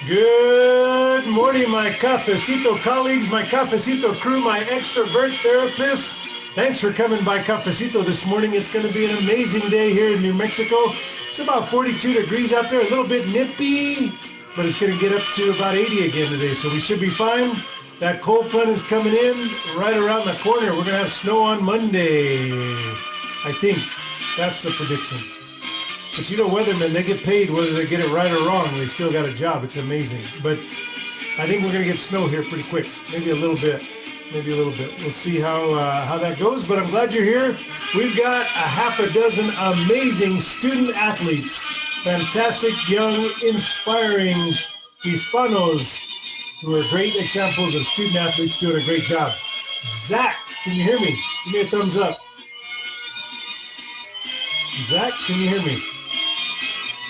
Good morning, my Cafecito colleagues, my Cafecito crew, my extrovert therapist. Thanks for coming by Cafecito this morning. It's going to be an amazing day here in New Mexico. It's about 42 degrees out there, a little bit nippy, but it's going to get up to about 80 again today, so we should be fine. That cold front is coming in right around the corner. We're going to have snow on Monday. I think that's the prediction. But you know, weathermen, they get paid whether they get it right or wrong. They still got a job. It's amazing. But I think we're going to get snow here pretty quick. Maybe a little bit. Maybe a little bit. We'll see how that goes. But I'm glad you're here. We've got a half a dozen amazing student athletes. Fantastic, young, inspiring Hispanos who are great examples of student athletes doing a great job. Zach, can you hear me? Give me a thumbs up. Zach, can you hear me?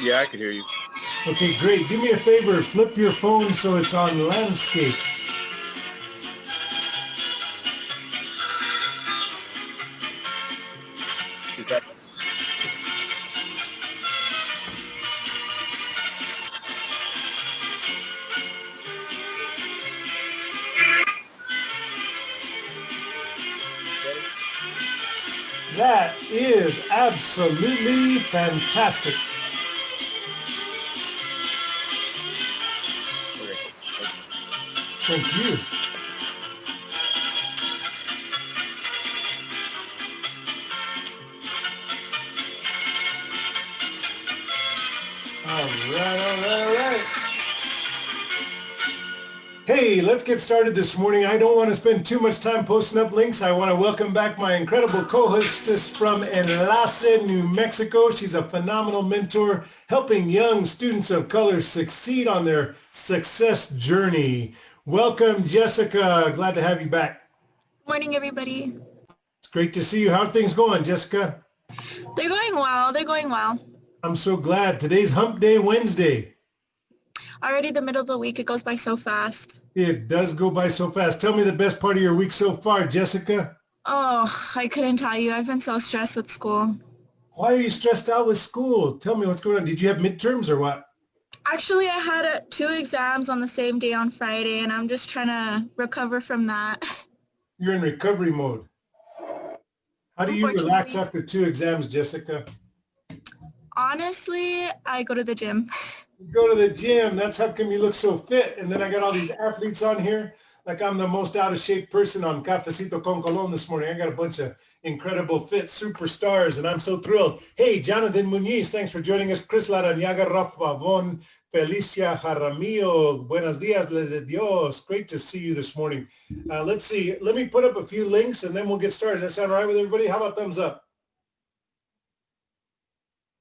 Yeah, I can hear you. Okay, great. Do me a favor. Flip your phone so it's on landscape. Is that... That is absolutely fantastic. Thank you. All right. Hey, let's get started this morning. I don't want to spend too much time posting up links. I want to welcome back my incredible co-hostess from Enlace, New Mexico. She's a phenomenal mentor, helping young students of color succeed on their success journey. Welcome, Jessica. Glad to have you back. Morning, everybody. It's great to see you. How are things going, Jessica? They're going well. I'm so glad. Today's Hump Day Wednesday. Already the middle of the week. It goes by so fast. It does go by so fast. Tell me the best part of your week so far, Jessica. Oh, I couldn't tell you. I've been so stressed with school. Why are you stressed out with school? Tell me what's going on. Did you have midterms or what? Actually, I had 2 exams on the same day on Friday, and I'm just trying to recover from that. You're in recovery mode. How do you relax after 2 exams, Jessica? Honestly, I go to the gym. You go to the gym. That's how come you look so fit. And then I got all these athletes on here. Like I'm the most out of shape person on Cafecito con Colon this morning. I got a bunch of incredible fit superstars, and I'm so thrilled. Hey, Jonathan Muñiz, thanks for joining us. Chris Laraniaga, Rafa Von, Felicia Jaramillo, buenos dias, le de Dios. Great to see you this morning. Let's see. Let me put up a few links, and then we'll get started. Does that sound all right with everybody? How about thumbs up?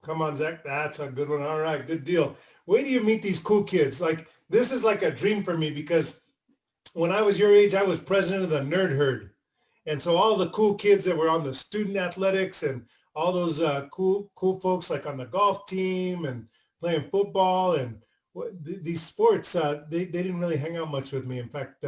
Come on, Zach. That's a good one. All right, good deal. Wait till you meet these cool kids. Like, this is like a dream for me because when I was your age, I was president of the Nerd Herd. And so all the cool kids that were on the student athletics and all those cool folks like on the golf team and playing football and these sports, they didn't really hang out much with me. In fact,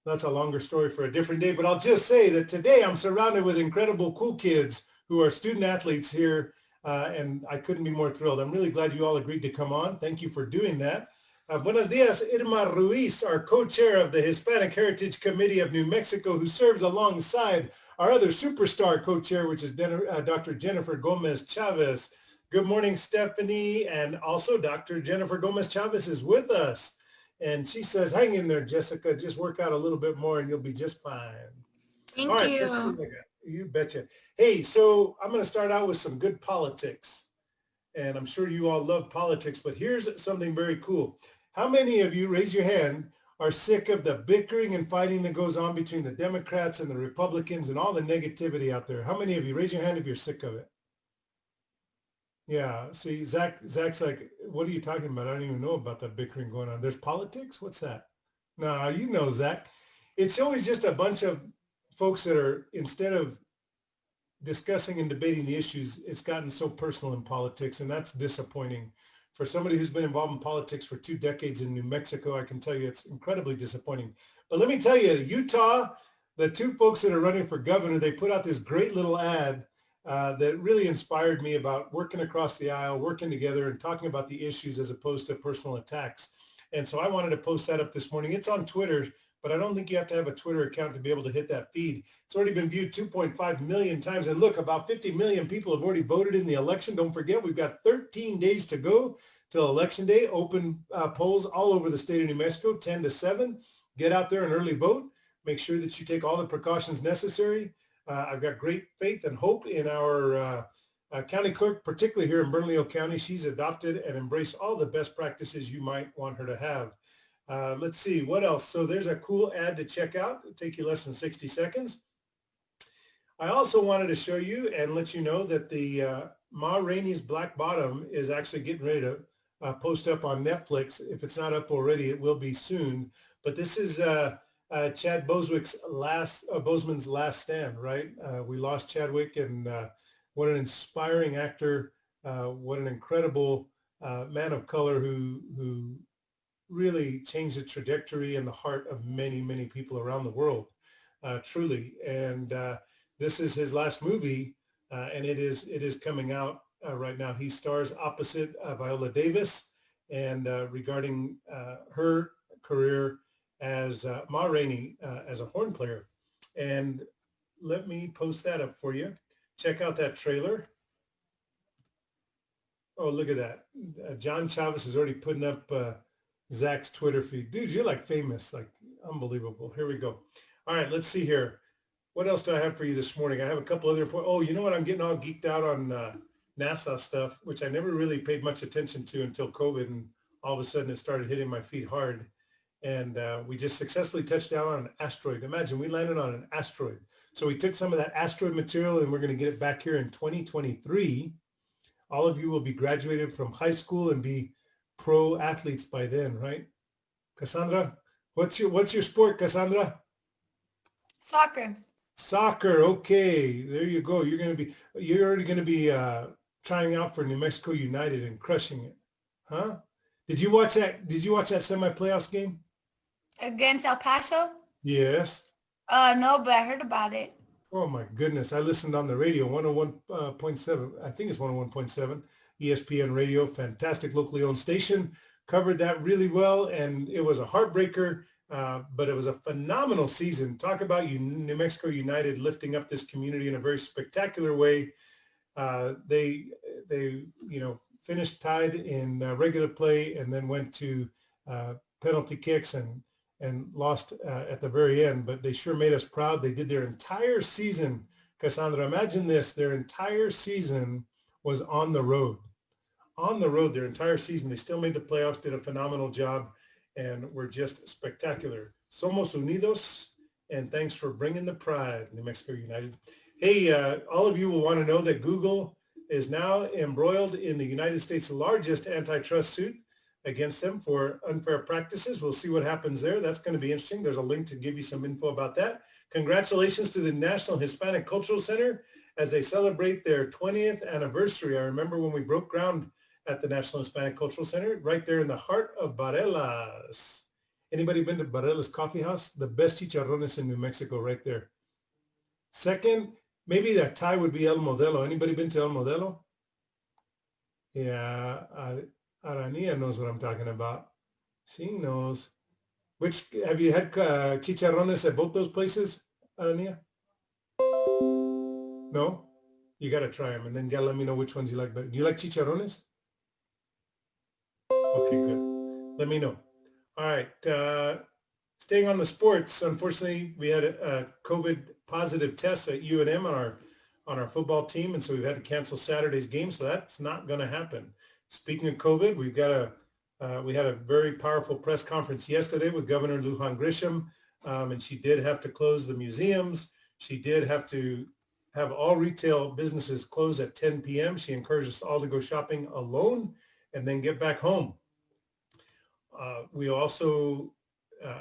that's a longer story for a different day. But I'll just say that today I'm surrounded with incredible cool kids who are student athletes here. And I couldn't be more thrilled. I'm really glad you all agreed to come on. Thank you for doing that. Buenos dias, Irma Ruiz, our co-chair of the Hispanic Heritage Committee of New Mexico, who serves alongside our other superstar co-chair, which is Dr. Jennifer Gomez Chavez. Good morning, Stephanie. And also Dr. Jennifer Gomez Chavez is with us. And she says, hang in there, Jessica. Just work out a little bit more and you'll be just fine. Thank you. You betcha. Hey, so I'm going to start out with some good politics. And I'm sure you all love politics, but here's something very cool. How many of you, raise your hand, are sick of the bickering and fighting that goes on between the Democrats and the Republicans and all the negativity out there? How many of you, raise your hand if you're sick of it? Yeah, see, Zach's like, what are you talking about? I don't even know about that bickering going on. There's politics? What's that? No, you know, Zach. It's always just a bunch of folks that are, instead of discussing and debating the issues, it's gotten so personal in politics, and that's disappointing. For somebody who's been involved in politics for 2 decades in New Mexico, I can tell you it's incredibly disappointing. But let me tell you, Utah, the 2 folks that are running for governor, they put out this great little ad that really inspired me about working across the aisle, working together and talking about the issues as opposed to personal attacks. And so I wanted to post that up this morning. It's on Twitter, but I don't think you have to have a Twitter account to be able to hit that feed. It's already been viewed 2.5 million times. And look, about 50 million people have already voted in the election. Don't forget, we've got 13 days to go till Election Day. Open polls all over the state of New Mexico, 10 to 7. Get out there and early vote. Make sure that you take all the precautions necessary. I've got great faith and hope in our county clerk, particularly here in Bernalillo County. She's adopted and embraced all the best practices you might want her to have. Let's see, what else? So there's a cool ad to check out. It'll take you less than 60 seconds. I also wanted to show you and let you know that the Ma Rainey's Black Bottom is actually getting ready to post up on Netflix. If it's not up already, it will be soon. But this is Chad Boseman's last stand, right? We lost Chadwick, and what an inspiring actor, what an incredible man of color who really changed the trajectory and the heart of many, many people around the world, truly. And this is his last movie, and it is coming out right now. He stars opposite Viola Davis, and regarding her career as Ma Rainey as a horn player. And let me post that up for you. Check out that trailer. Oh, look at that. John Chavez is already putting up Zach's Twitter feed. Dude, you're like famous, like unbelievable. Here we go. All right, let's see here. What else do I have for you this morning? I have a couple other points. Oh, you know what? I'm getting all geeked out on NASA stuff, which I never really paid much attention to until COVID, and all of a sudden it started hitting my feet hard. And we just successfully touched down on an asteroid. Imagine we landed on an asteroid. So we took some of that asteroid material and we're going to get it back here in 2023. All of you will be graduated from high school and be pro athletes by then, right? Cassandra, what's your sport, Cassandra? Soccer. Soccer. Okay, there you go. You're already going to be trying out for New Mexico United and crushing it, huh? Did you watch that semi-playoffs game? Against El Paso? Yes. No, but I heard about it. Oh my goodness. I listened on the radio, 101.7. I think it's 101.7 ESPN radio, fantastic locally owned station, covered that really well. And it was a heartbreaker, but it was a phenomenal season. Talk about New Mexico United lifting up this community in a very spectacular way. They finished tied in regular play and then went to penalty kicks and lost at the very end, but they sure made us proud. They did their entire season. Cassandra, imagine this, their entire season was on the road, their entire season. They still made the playoffs, did a phenomenal job, and were just spectacular. Somos unidos, and thanks for bringing the pride, New Mexico United. Hey, all of you will want to know that Google is now embroiled in the United States' largest antitrust suit against them for unfair practices. We'll see what happens there. That's going to be interesting. There's a link to give you some info about that. Congratulations to the National Hispanic Cultural Center as they celebrate their 20th anniversary. I remember when we broke ground at the National Hispanic Cultural Center, right there in the heart of Barelas. Anybody been to Barelas Coffee House? The best chicharrones in New Mexico, right there. Second, maybe that tie would be El Modelo. Anybody been to El Modelo? Yeah, Ariana knows what I'm talking about. She knows. Have you had chicharrones at both those places, Ariana? No? You got to try them, and then you got to let me know which ones you like better. Do you like chicharrones? Okay, good. Let me know. All right. Staying on the sports, unfortunately, we had a COVID positive test at UNM on our football team, and so we've had to cancel Saturday's game, so that's not going to happen. Speaking of COVID, we had a very powerful press conference yesterday with Governor Lujan Grisham, and she did have to close the museums. She did have to have all retail businesses close at 10 p.m. She encouraged us all to go shopping alone and then get back home. We also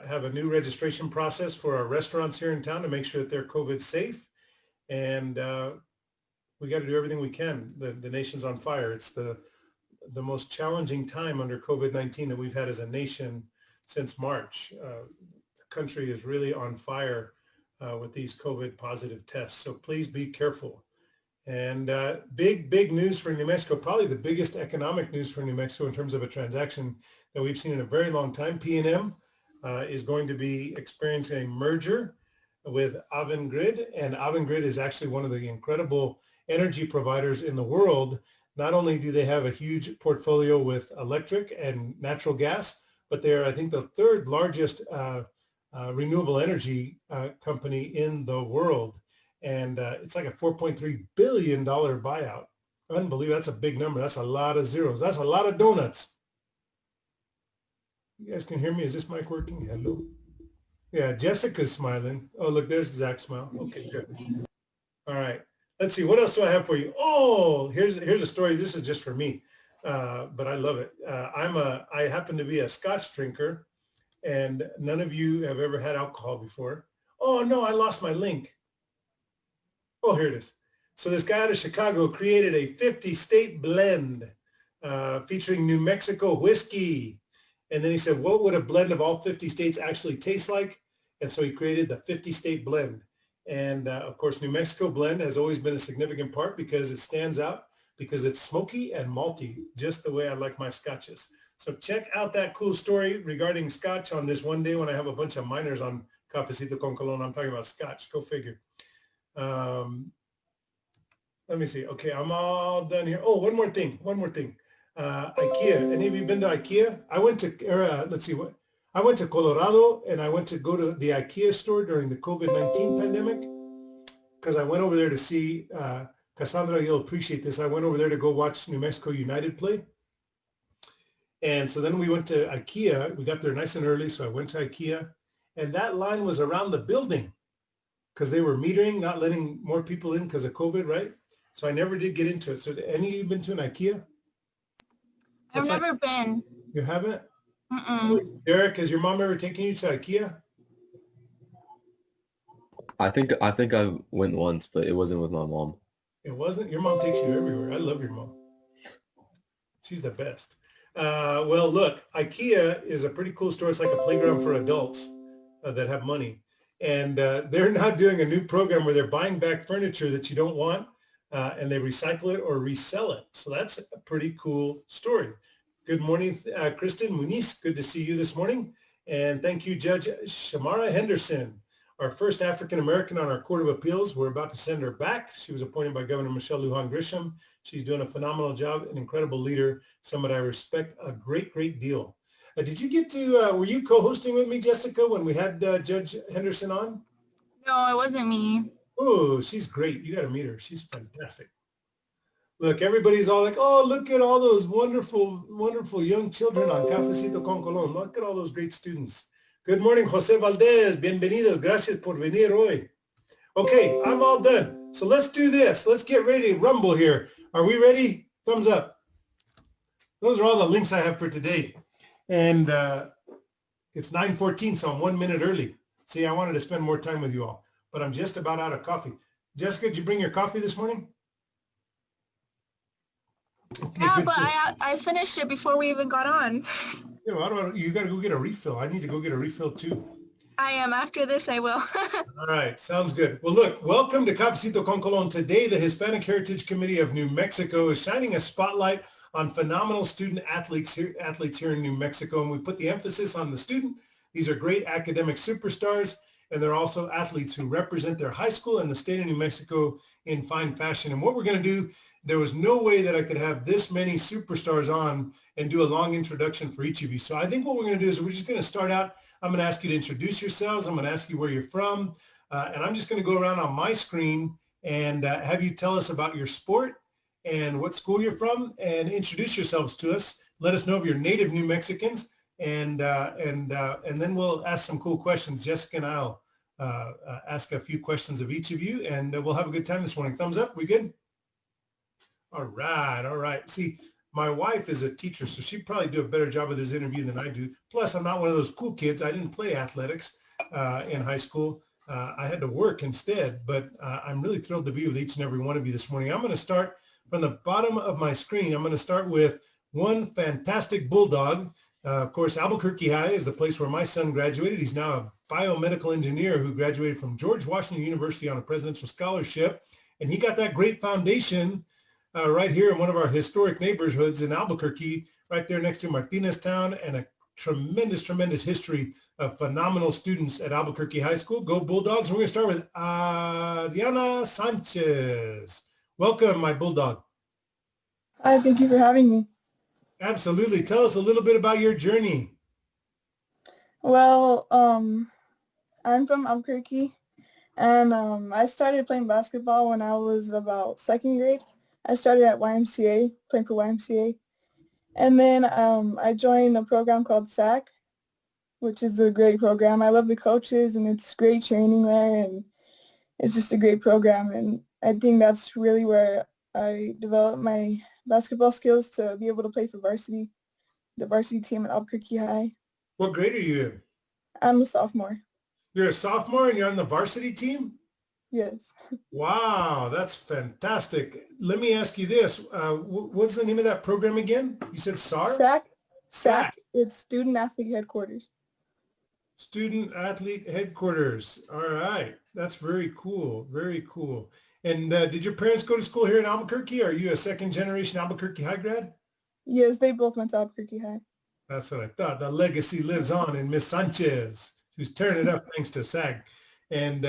have a new registration process for our restaurants here in town to make sure that they're COVID safe. And we got to do everything we can. The nation's on fire. It's the most challenging time under COVID-19 that we've had as a nation since March. The country is really on fire with these COVID positive tests. So please be careful. And big news for New Mexico, probably the biggest economic news for New Mexico in terms of a transaction that we've seen in a very long time. P&M is going to be experiencing a merger with Avangrid, and Avangrid is actually one of the incredible energy providers in the world. Not only do they have a huge portfolio with electric and natural gas, but they're, I think, the third largest renewable energy company in the world. And it's like a $4.3 billion buyout. Unbelievable. That's a big number. That's a lot of zeros. That's a lot of donuts. You guys can hear me? Is this mic working? Hello. Yeah, Jessica's smiling. Oh, look, there's Zach's smile. Okay, good. All right. Let's see. What else do I have for you? Oh, here's a story. This is just for me, but I love it. I happen to be a Scotch drinker, and none of you have ever had alcohol before. Oh, no, I lost my link. Oh, here it is. So this guy out of Chicago created a 50-state blend featuring New Mexico whiskey. And then he said, what would a blend of all 50 states actually taste like? And so he created the 50-state blend. And of course, New Mexico blend has always been a significant part because it stands out, because it's smoky and malty, just the way I like my scotches. So check out that cool story regarding scotch on this one day when I have a bunch of minors on Cafecito con Colon. I'm talking about scotch. Go figure. Let me see. Okay, I'm all done here. Oh, one more thing. IKEA. Any of you been to IKEA? I went to, let's see what. I went to Colorado and I went to go to the IKEA store during the COVID-19 pandemic because I went over there to see, Cassandra, you'll appreciate this. I went over there to go watch New Mexico United play. And so then we went to IKEA. We got there nice and early. So I went to IKEA and that line was around the building because they were metering, not letting more people in because of COVID, right? So I never did get into it. So any of you been to an IKEA? I've never been. You haven't? Mm-mm. Derek, has your mom ever taken you to IKEA? I think I went once, but it wasn't with my mom. It wasn't? Your mom takes you everywhere. I love your mom. She's the best. Well, look, IKEA is a pretty cool store. It's like a playground for adults that have money. And they're now doing a new program where they're buying back furniture that you don't want and they recycle it or resell it. So that's a pretty cool story. Good morning, Kristen Muniz. Good to see you this morning. And thank you, Judge Shamara Henderson, our first African-American on our Court of Appeals. We're about to send her back. She was appointed by Governor Michelle Lujan Grisham. She's doing a phenomenal job, an incredible leader, somebody I respect a great deal. Did you get to, were you co-hosting with me, Jessica, when we had Judge Henderson on? No, it wasn't me. Oh, she's great. You got to meet her. She's fantastic. Look, everybody's all like, oh, look at all those wonderful young children on Cafecito con Colon. Look at all those great students. Good morning, Jose Valdez. Bienvenidos. Gracias por venir hoy. Okay, I'm all done. So let's do this. Let's get ready to rumble here. Are we ready? Thumbs up. Those are all the links I have for today. And it's 9:14, so I'm 1 minute early. See, I wanted to spend more time with you all, but I'm just about out of coffee. Jessica, did you bring your coffee this morning? Okay, Yeah, good, but good. I finished it before we even got on. Yeah, well, you got to go get a refill. I need to go get a refill too. I am. After this, I will. All right, sounds good. Well, look, welcome to Cafecito con Colon. Today, the Hispanic Heritage Committee of New Mexico is shining a spotlight on phenomenal student athletes here in New Mexico, and we put the emphasis on the student. These are great academic superstars, and they're also athletes who represent their high school and the state of New Mexico in fine fashion. And what we're going to do, there was no way that I could have this many superstars on and do a long introduction for each of you. So I think what we're going to do is we're just going to start out. I'm going to ask you to introduce yourselves. I'm going to ask you where you're from. And I'm just going to go around on my screen and have you tell us about your sport and what school you're from and introduce yourselves to us. Let us know if you're native New Mexicans. And then we'll ask some cool questions. Jessica and I'll ask a few questions of each of you, and we'll have a good time this morning. Thumbs up. We good? All right. See, my wife is a teacher, so she'd probably do a better job of this interview than I do. Plus, I'm not one of those cool kids. I didn't play athletics in high school. I had to work instead, but I'm really thrilled to be with each and every one of you this morning. I'm going to start from the bottom of my screen. I'm going to start with one fantastic bulldog. Of course, Albuquerque High is the place where my son graduated. He's now a biomedical engineer who graduated from George Washington University on a presidential scholarship. And he got that great foundation right here in one of our historic neighborhoods in Albuquerque, right there next to Martinez Town, and a tremendous history of phenomenal students at Albuquerque High School. Go Bulldogs. And we're going to start with Ariana Sanchez. Welcome, my Bulldog. Hi, thank you for having me. Absolutely. Tell us a little bit about your journey. Well, I'm from Albuquerque, and I started playing basketball when I was about second grade. I started at YMCA, playing for YMCA. And then I joined a program called SAC, which is a great program. I love the coaches, and it's great training there, and it's just a great program. And I think that's really where I developed my basketball skills to be able to play for the varsity team at Albuquerque High. What grade are you in? I'm a sophomore. You're a sophomore and you're on the varsity team? Yes. Wow, that's fantastic. Let me ask you this. What's the name of that program again? You said SAR? SAC. SAC. It's Student Athlete Headquarters. Student Athlete Headquarters. All right. That's very cool. Very cool. And did your parents go to school here in Albuquerque? Are you a second generation Albuquerque High grad? Yes, they both went to Albuquerque High. That's what I thought. The legacy lives on in Miss Sanchez, who's turning it up thanks to SAG. And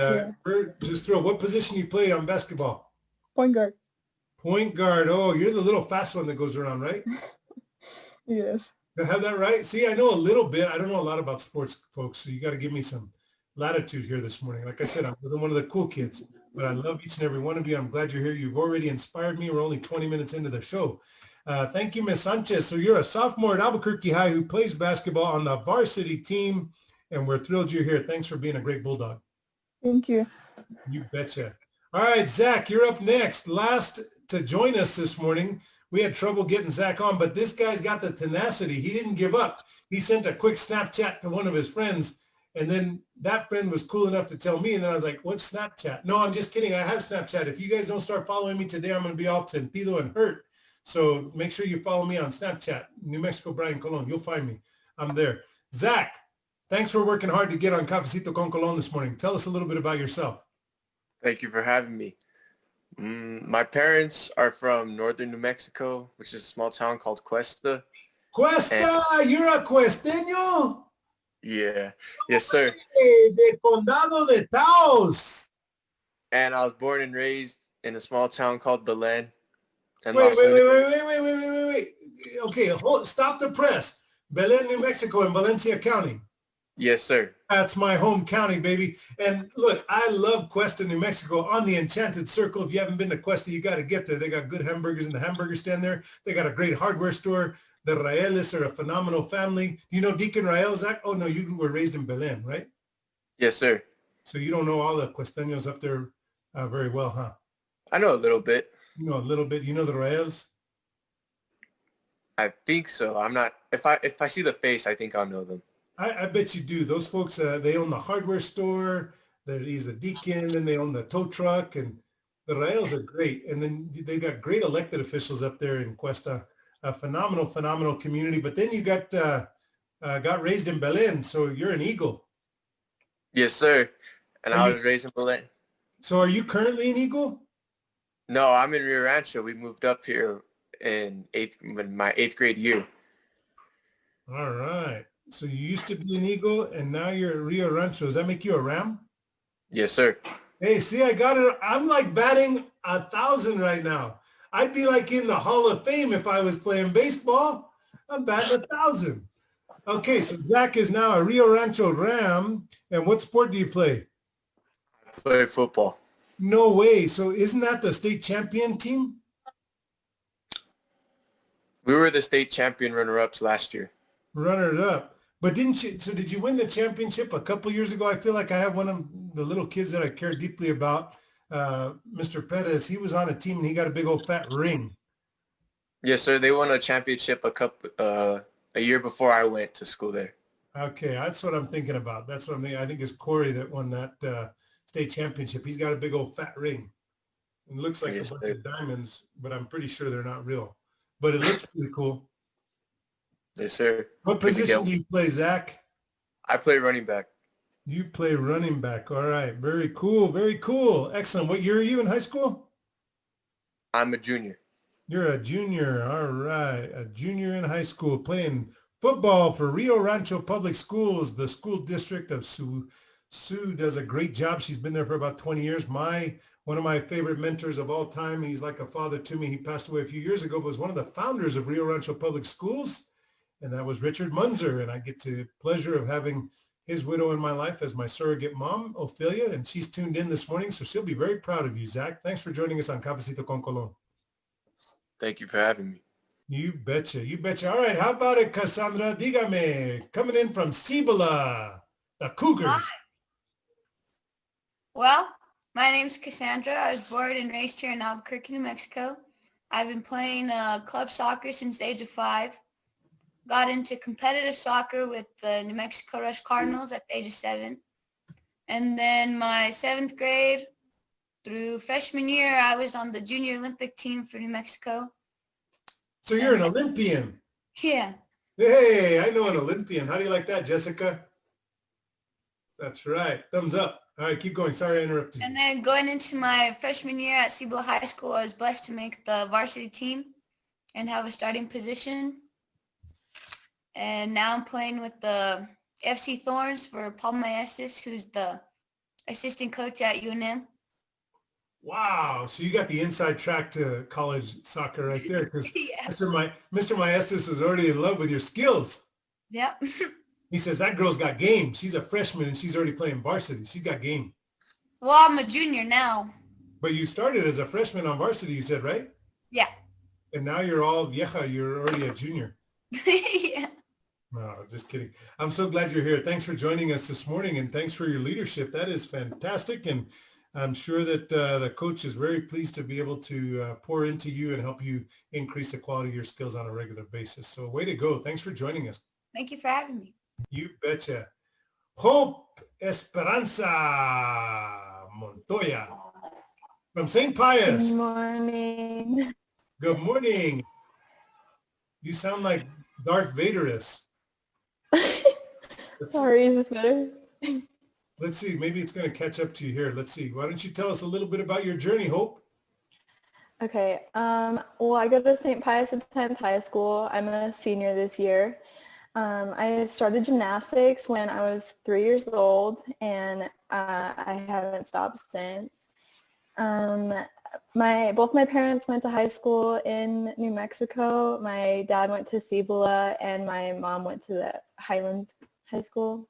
just throw, what position you play on basketball? Point guard. Point guard. Oh, you're the little fast one that goes around, right? Yes. Did I have that right? See, I know a little bit. I don't know a lot about sports, folks, so you got to give me some latitude here this morning. Like I said, I'm one of the cool kids, but I love each and every one of you. I'm glad you're here. You've already inspired me. We're only 20 minutes into the show. Thank you, Miss Sanchez. So you're a sophomore at Albuquerque High who plays basketball on the varsity team, and we're thrilled you're here. Thanks for being a great Bulldog. Thank you. You betcha. All right, Zach, you're up next. Last to join us this morning. We had trouble getting Zach on, but this guy's got the tenacity. He didn't give up. He sent a quick Snapchat to one of his friends, and then that friend was cool enough to tell me, and then I was like, what's Snapchat? No, I'm just kidding. I have Snapchat. If you guys don't start following me today, I'm going to be all sentido and hurt. So make sure you follow me on Snapchat, New Mexico Brian Colon. You'll find me. I'm there. Zach, thanks for working hard to get on Cafecito con Colon this morning. Tell us a little bit about yourself. Thank you for having me. My parents are from northern New Mexico, which is a small town called Cuesta. Cuesta, you're a cuesteño? Yeah. Yes, sir. De Condado de Taos. And I was born and raised in a small town called Belen. And Wait. Okay, stop the press. Belen, New Mexico in Valencia County. Yes, sir. That's my home county, baby. And look, I love Cuesta, New Mexico, on the Enchanted Circle. If you haven't been to Cuesta, you got to get there. They got good hamburgers in the hamburger stand there. They got a great hardware store. The Raeles are a phenomenal family. Do you know Deacon Rael, Zach? Oh, no, you were raised in Belen, right? Yes, sir. So you don't know all the Cuesteños up there very well, huh? I know a little bit. You know a little bit. You know the Raels? I think so. I'm not. If I see the face, I think I'll know them. I bet you do. Those folks, they own the hardware store. He's the deacon, and they own the tow truck. And the Raels are great. And then they got great elected officials up there in Cuesta. A phenomenal community. But then you got raised in Belen, so you're an Eagle. Yes, sir. And I was raised in Belen. So are you currently an Eagle? No, I'm in Rio Rancho. We moved up here in my eighth grade year. All right. So you used to be an Eagle, and now you're at Rio Rancho. Does that make you a Ram? Yes, sir. Hey, see, I got it. I'm like batting 1,000 right now. I'd be like in the Hall of Fame if I was playing baseball. I'm batting 1,000. Okay, so Zach is now a Rio Rancho Ram. And what sport do you play? I play football. No way. So isn't that the state champion team? We were the state champion runner-ups last year. Runner-up. But didn't you, so did you win the championship a couple years ago? I feel like I have one of the little kids that I care deeply about, Mr. Perez. He was on a team and he got a big old fat ring. Yes, sir. They won a championship a year before I went to school there. Okay, that's what I'm thinking about. That's what I'm thinking. I think it's Corey that won that state championship. He's got a big old fat ring. It looks like a bunch of diamonds, but I'm pretty sure they're not real. But it looks pretty cool. Yes, sir. What position do you play, Zach? I play running back. You play running back. All right. Very cool. Very cool. Excellent. What year are you in high school? I'm a junior. You're a junior. All right. A junior in high school playing football for Rio Rancho Public Schools, the school district of Sioux. Sue does a great job. She's been there for about 20 years. One of my favorite mentors of all time. He's like a father to me. He passed away a few years ago, but was one of the founders of Rio Rancho Public Schools. And that was Richard Munzer. And I get the pleasure of having his widow in my life as my surrogate mom, Ophelia. And she's tuned in this morning. So she'll be very proud of you, Zach. Thanks for joining us on Cafecito con Colon. Thank you for having me. You betcha. You betcha. All right. How about it, Cassandra? Dígame. Coming in from Cibola, the Cougars. Hi. Well, my name's Cassandra. I was born and raised here in Albuquerque, New Mexico. I've been playing club soccer since the age of 5. Got into competitive soccer with the New Mexico Rush Cardinals at the age of 7. And then my 7th grade through freshman year, I was on the junior Olympic team for New Mexico. So you're an Olympian. Yeah. Hey, I know an Olympian. How do you like that, Jessica? That's right. Thumbs up. All right, keep going. Sorry I interrupted you. And then going into my freshman year at Cibola High School, I was blessed to make the varsity team and have a starting position. And now I'm playing with the FC Thorns for Paul Maestas, who's the assistant coach at UNM. Wow. So you got the inside track to college soccer right there, because Yeah. Mr. Maestas is already in love with your skills. Yep. He says, that girl's got game. She's a freshman and she's already playing varsity. She's got game. Well, I'm a junior now. But you started as a freshman on varsity, you said, right? Yeah. And now you're all vieja. You're already a junior. Yeah. No, just kidding. I'm so glad you're here. Thanks for joining us this morning, and thanks for your leadership. That is fantastic. And I'm sure that the coach is very pleased to be able to pour into you and help you increase the quality of your skills on a regular basis. So way to go. Thanks for joining us. Thank you for having me. You betcha. Hope Esperanza Montoya from St. Pius. Good morning. Good morning. You sound like Darth Vaderus. Sorry, is this better? Let's see. Maybe it's going to catch up to you here. Let's see. Why don't you tell us a little bit about your journey, Hope? Okay. Well, I go to St. Pius X High School. I'm a senior this year. I started gymnastics when I was 3 years old, and I haven't stopped since. Both my parents went to high school in New Mexico. My dad went to Cibola, and my mom went to the Highland High School.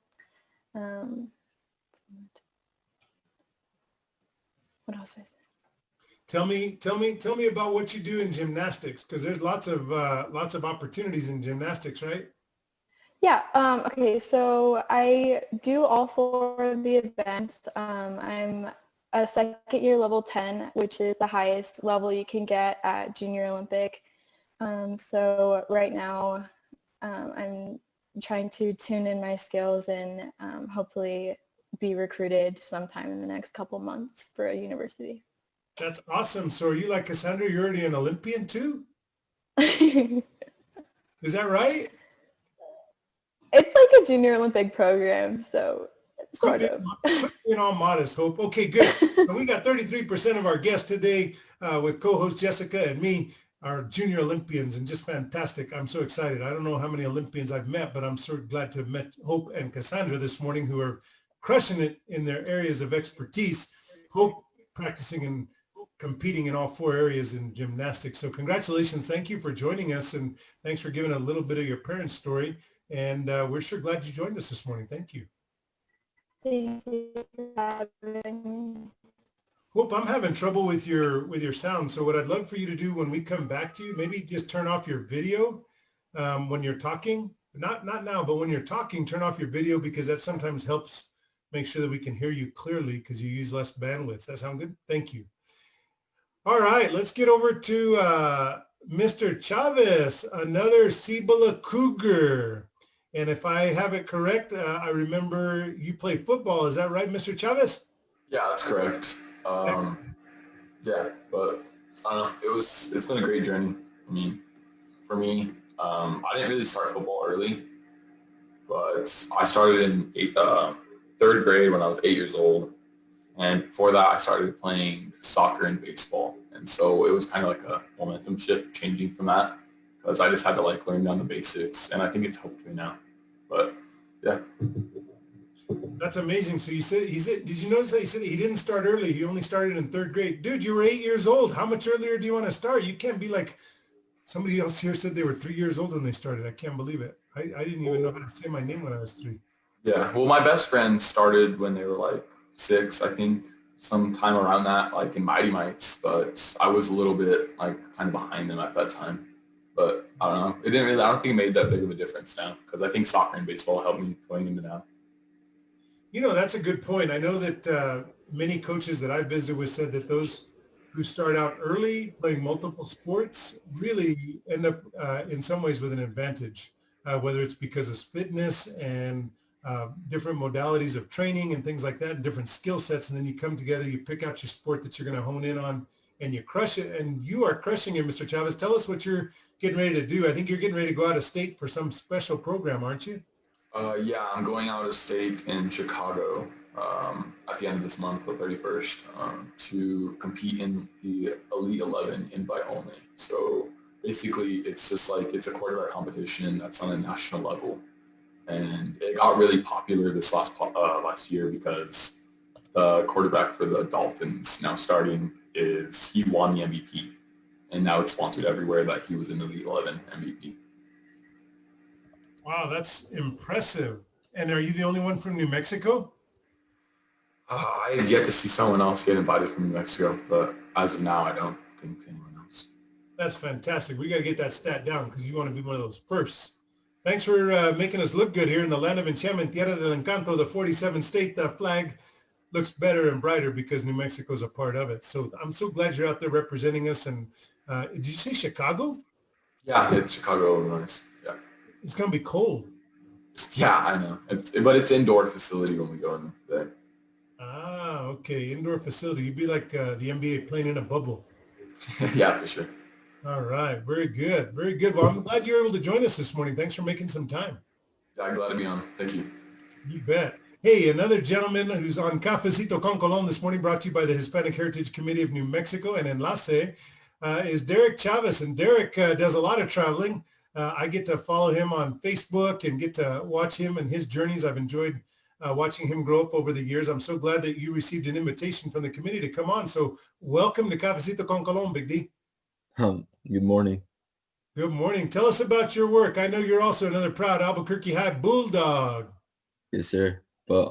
What else was there? Tell me about what you do in gymnastics, because there's lots of opportunities in gymnastics, right? Yeah, okay, so I do all 4 of the events. I'm a second year level 10, which is the highest level you can get at Junior Olympic. So right now I'm trying to tune in my skills and hopefully be recruited sometime in the next couple months for a university. That's awesome. So are you like Cassandra? You're already an Olympian too? It's Is that right? like a Junior Olympic program, so sort of. In all modest, Hope. Okay, good. So we got 33% of our guests today with co-host Jessica and me, our junior Olympians, and just fantastic. I'm so excited. I don't know how many Olympians I've met, but I'm so glad to have met Hope and Cassandra this morning, who are crushing it in their areas of expertise. Hope practicing and competing in all 4 areas in gymnastics. So congratulations. Thank you for joining us, and thanks for giving a little bit of your parents' story. And we're sure glad you joined us this morning. Thank you. Thank you for having me. Hope, I'm having trouble with your sound. So what I'd love for you to do when we come back to you, maybe just turn off your video when you're talking. Not now, but when you're talking, turn off your video, because that sometimes helps make sure that we can hear you clearly, because you use less bandwidth. Does that sound good? Thank you. All right, let's get over to Mr. Chavez, another Cibola Cougar. And if I have it correct, I remember you play football. Is that right, Mr. Chavez? Yeah, that's correct. Yeah, but I don't know. It's been a great journey. I mean, for me, I didn't really start football early, but I started in 3rd grade when I was 8 years old. And before that, I started playing soccer and baseball. And so it was kind of like a momentum shift changing from that because I just had to like learn down the basics, and I think it's helped me now. But yeah. That's amazing. So did you notice that he said he didn't start early? He only started in third grade. Dude, you were 8 years old. How much earlier do you want to start? You can't be like somebody else here said they were 3 years old when they started. I can't believe it. I didn't even know how to say my name when I was 3. Yeah. Well, my best friends started when they were like 6, I think, sometime around that, like in Mighty Mites. But I was a little bit like kind of behind them at that time. But I don't know. I don't think it made that big of a difference now because I think soccer and baseball helped me going into now. You know, that's a good point. I know that many coaches that I've visited with said that those who start out early playing multiple sports really end up in some ways with an advantage, whether it's because of fitness and different modalities of training and things like that, and different skill sets. And then you come together, you pick out your sport that you're going to hone in on, and you crush it. And you are crushing it, Mr. Chavez. Tell us what you're getting ready to do. I think you're getting ready to go out of state for some special program, aren't you? Yeah, I'm going out of state in Chicago at the end of this month, the 31st, to compete in the Elite 11 invite only. So basically, it's just like it's a quarterback competition that's on a national level, and it got really popular this last year because the quarterback for the Dolphins now starting he won the MVP, and now it's sponsored everywhere that he was in the Elite 11 MVP. Wow, that's impressive. And are you the only one from New Mexico? I have yet to see someone else get invited from New Mexico, but as of now, I don't think anyone else. That's fantastic. We got to get that stat down because you want to be one of those firsts. Thanks for making us look good here in the land of enchantment, Tierra del Encanto, the 47th state. The flag looks better and brighter because New Mexico is a part of it. So I'm so glad you're out there representing us. And did you say Chicago? Yeah, it's Chicago, Illinois. Yeah. It's going to be cold. Yeah, I know. But it's indoor facility when we go in there. Ah, okay. Indoor facility. You'd be like the NBA playing in a bubble. Yeah, for sure. All right. Very good. Very good. Well, I'm glad you were able to join us this morning. Thanks for making some time. Yeah, I'm glad to be on. Thank you. You bet. Hey, another gentleman who's on Cafecito con Colon this morning, brought to you by the Hispanic Heritage Committee of New Mexico and Enlace, is Derek Chavez. And Derek does a lot of traveling. I get to follow him on Facebook and get to watch him and his journeys. I've enjoyed watching him grow up over the years. I'm so glad that you received an invitation from the committee to come on. So welcome to Cafecito con Colon, Big D. Good morning. Good morning. Tell us about your work. I know you're also another proud Albuquerque High Bulldog. Yes, sir. But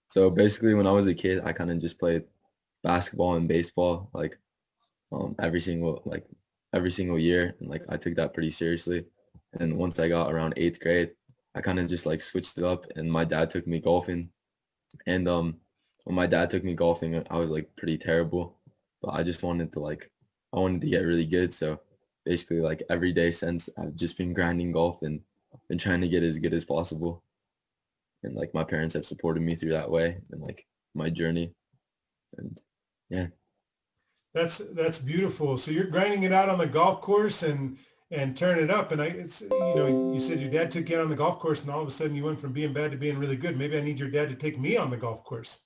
so basically when I was a kid, I kind of just played basketball and baseball like every single year, and like I took that pretty seriously. And once I got around 8th grade, I kind of just like switched it up, and my dad took me golfing. And when my dad took me golfing, I was like pretty terrible, but I just wanted to get really good. So basically like every day since, I've just been grinding golf and been trying to get as good as possible. And like my parents have supported me through that way and like my journey. And yeah. That's beautiful. So you're grinding it out on the golf course and turn it up. And you said your dad took you out on the golf course, and all of a sudden you went from being bad to being really good. Maybe I need your dad to take me on the golf course.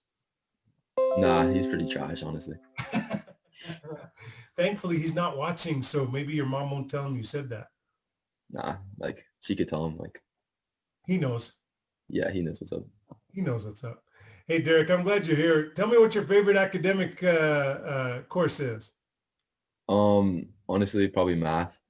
Nah, he's pretty trash, honestly. Thankfully, he's not watching, so maybe your mom won't tell him you said that. Nah, like she could tell him, like he knows. Yeah, he knows what's up. He knows what's up. Hey, Derek, I'm glad you're here. Tell me what your favorite academic course is. Honestly, probably math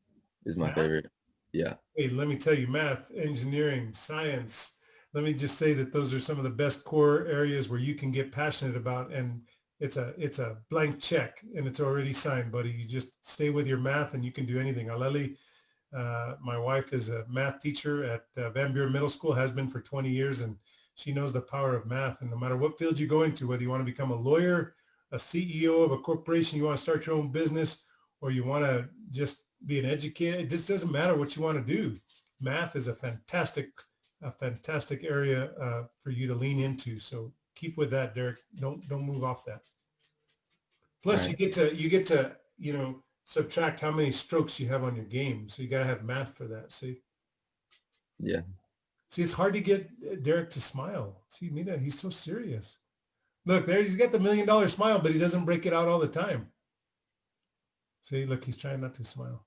is my favorite. Yeah. Hey, let me tell you, math, engineering, science. Let me just say that those are some of the best core areas where you can get passionate about, and it's a blank check and it's already signed, buddy. You just stay with your math and you can do anything. Aleli, my wife is a math teacher at Van Buren Middle School, has been for 20 years, and she knows the power of math. And no matter what field you go into, whether you want to become a lawyer, a CEO of a corporation, you want to start your own business, or you want to just be an educator, it just doesn't matter what you want to do. Math is a fantastic area for you to lean into. So keep with that, Derek. Don't move off that. Plus, right, you get to subtract how many strokes you have on your game. So you got to have math for that. See? Yeah. See, it's hard to get Derek to smile. See, Mina, he's so serious. Look, there, he's got the $1 million smile, but he doesn't break it out all the time. See, look, he's trying not to smile.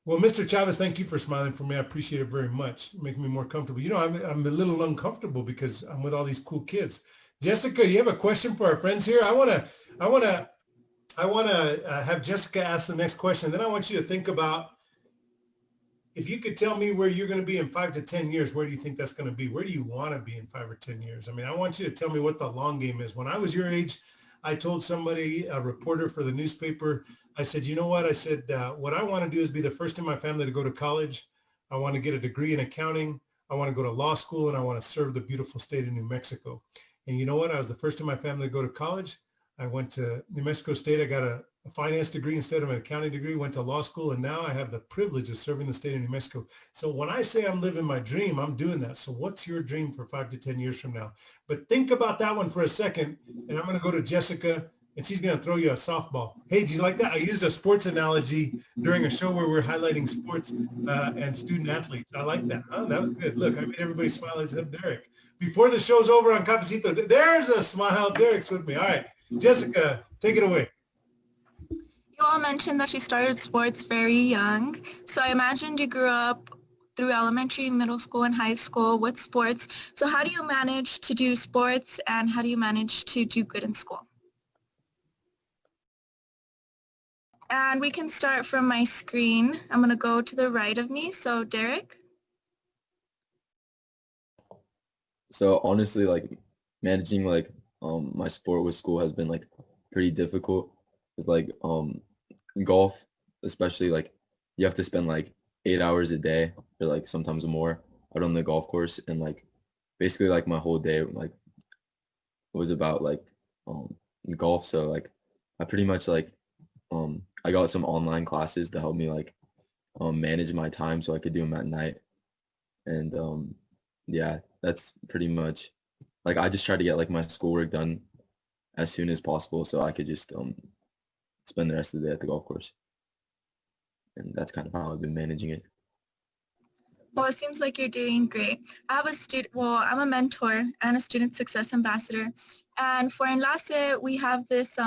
Well, Mr. Chavez, thank you for smiling for me. I appreciate it very much. Making me more comfortable. You know, I'm a little uncomfortable because I'm with all these cool kids. Jessica, you have a question for our friends here? I want to have Jessica ask the next question. Then I want you to think about, if you could tell me where you're going to be in 5 to 10 years, where do you think that's going to be? Where do you want to be in 5 or 10 years? I mean, I want you to tell me what the long game is. When I was your age, I told somebody, a reporter for the newspaper, I said, you know what? I said, what I want to do is be the first in my family to go to college. I want to get a degree in accounting. I want to go to law school, and I want to serve the beautiful state of New Mexico. And you know what? I was the first in my family to go to college. I went to New Mexico State. I got a finance degree instead of an accounting degree, went to law school, and now I have the privilege of serving the state of New Mexico. So when I say I'm living my dream, I'm doing that. So what's your dream for 5 to 10 years from now? But think about that one for a second, and I'm going to go to Jessica, and she's going to throw you a softball. Hey, do you like that? I used a sports analogy during a show where we're highlighting sports and student athletes. I like that. Oh, that was good. Look, I made everybody smile except Derek. Before the show's over on Cafecito, there's a smile. Derek's with me. All right, Jessica, take it away. You all mentioned that she started sports very young. So I imagined you grew up through elementary, middle school, and high school with sports. So how do you manage to do sports, and how do you manage to do good in school? And we can start from my screen. I'm going to go to the right of me. So Derek? So honestly, like managing like my sport with school has been like pretty difficult. It's like golf, especially, like you have to spend like 8 hours a day or like sometimes more out on the golf course, and like basically like my whole day like was about like golf. So like I pretty much like I got some online classes to help me like manage my time so I could do them at night. And yeah, that's pretty much, like I just try to get like my schoolwork done as soon as possible so I could just spend the rest of the day at the golf course. And that's kind of how I've been managing it. Well, it seems like you're doing great. I have a student, well, I'm a mentor and a student success ambassador. And for Enlace, we have this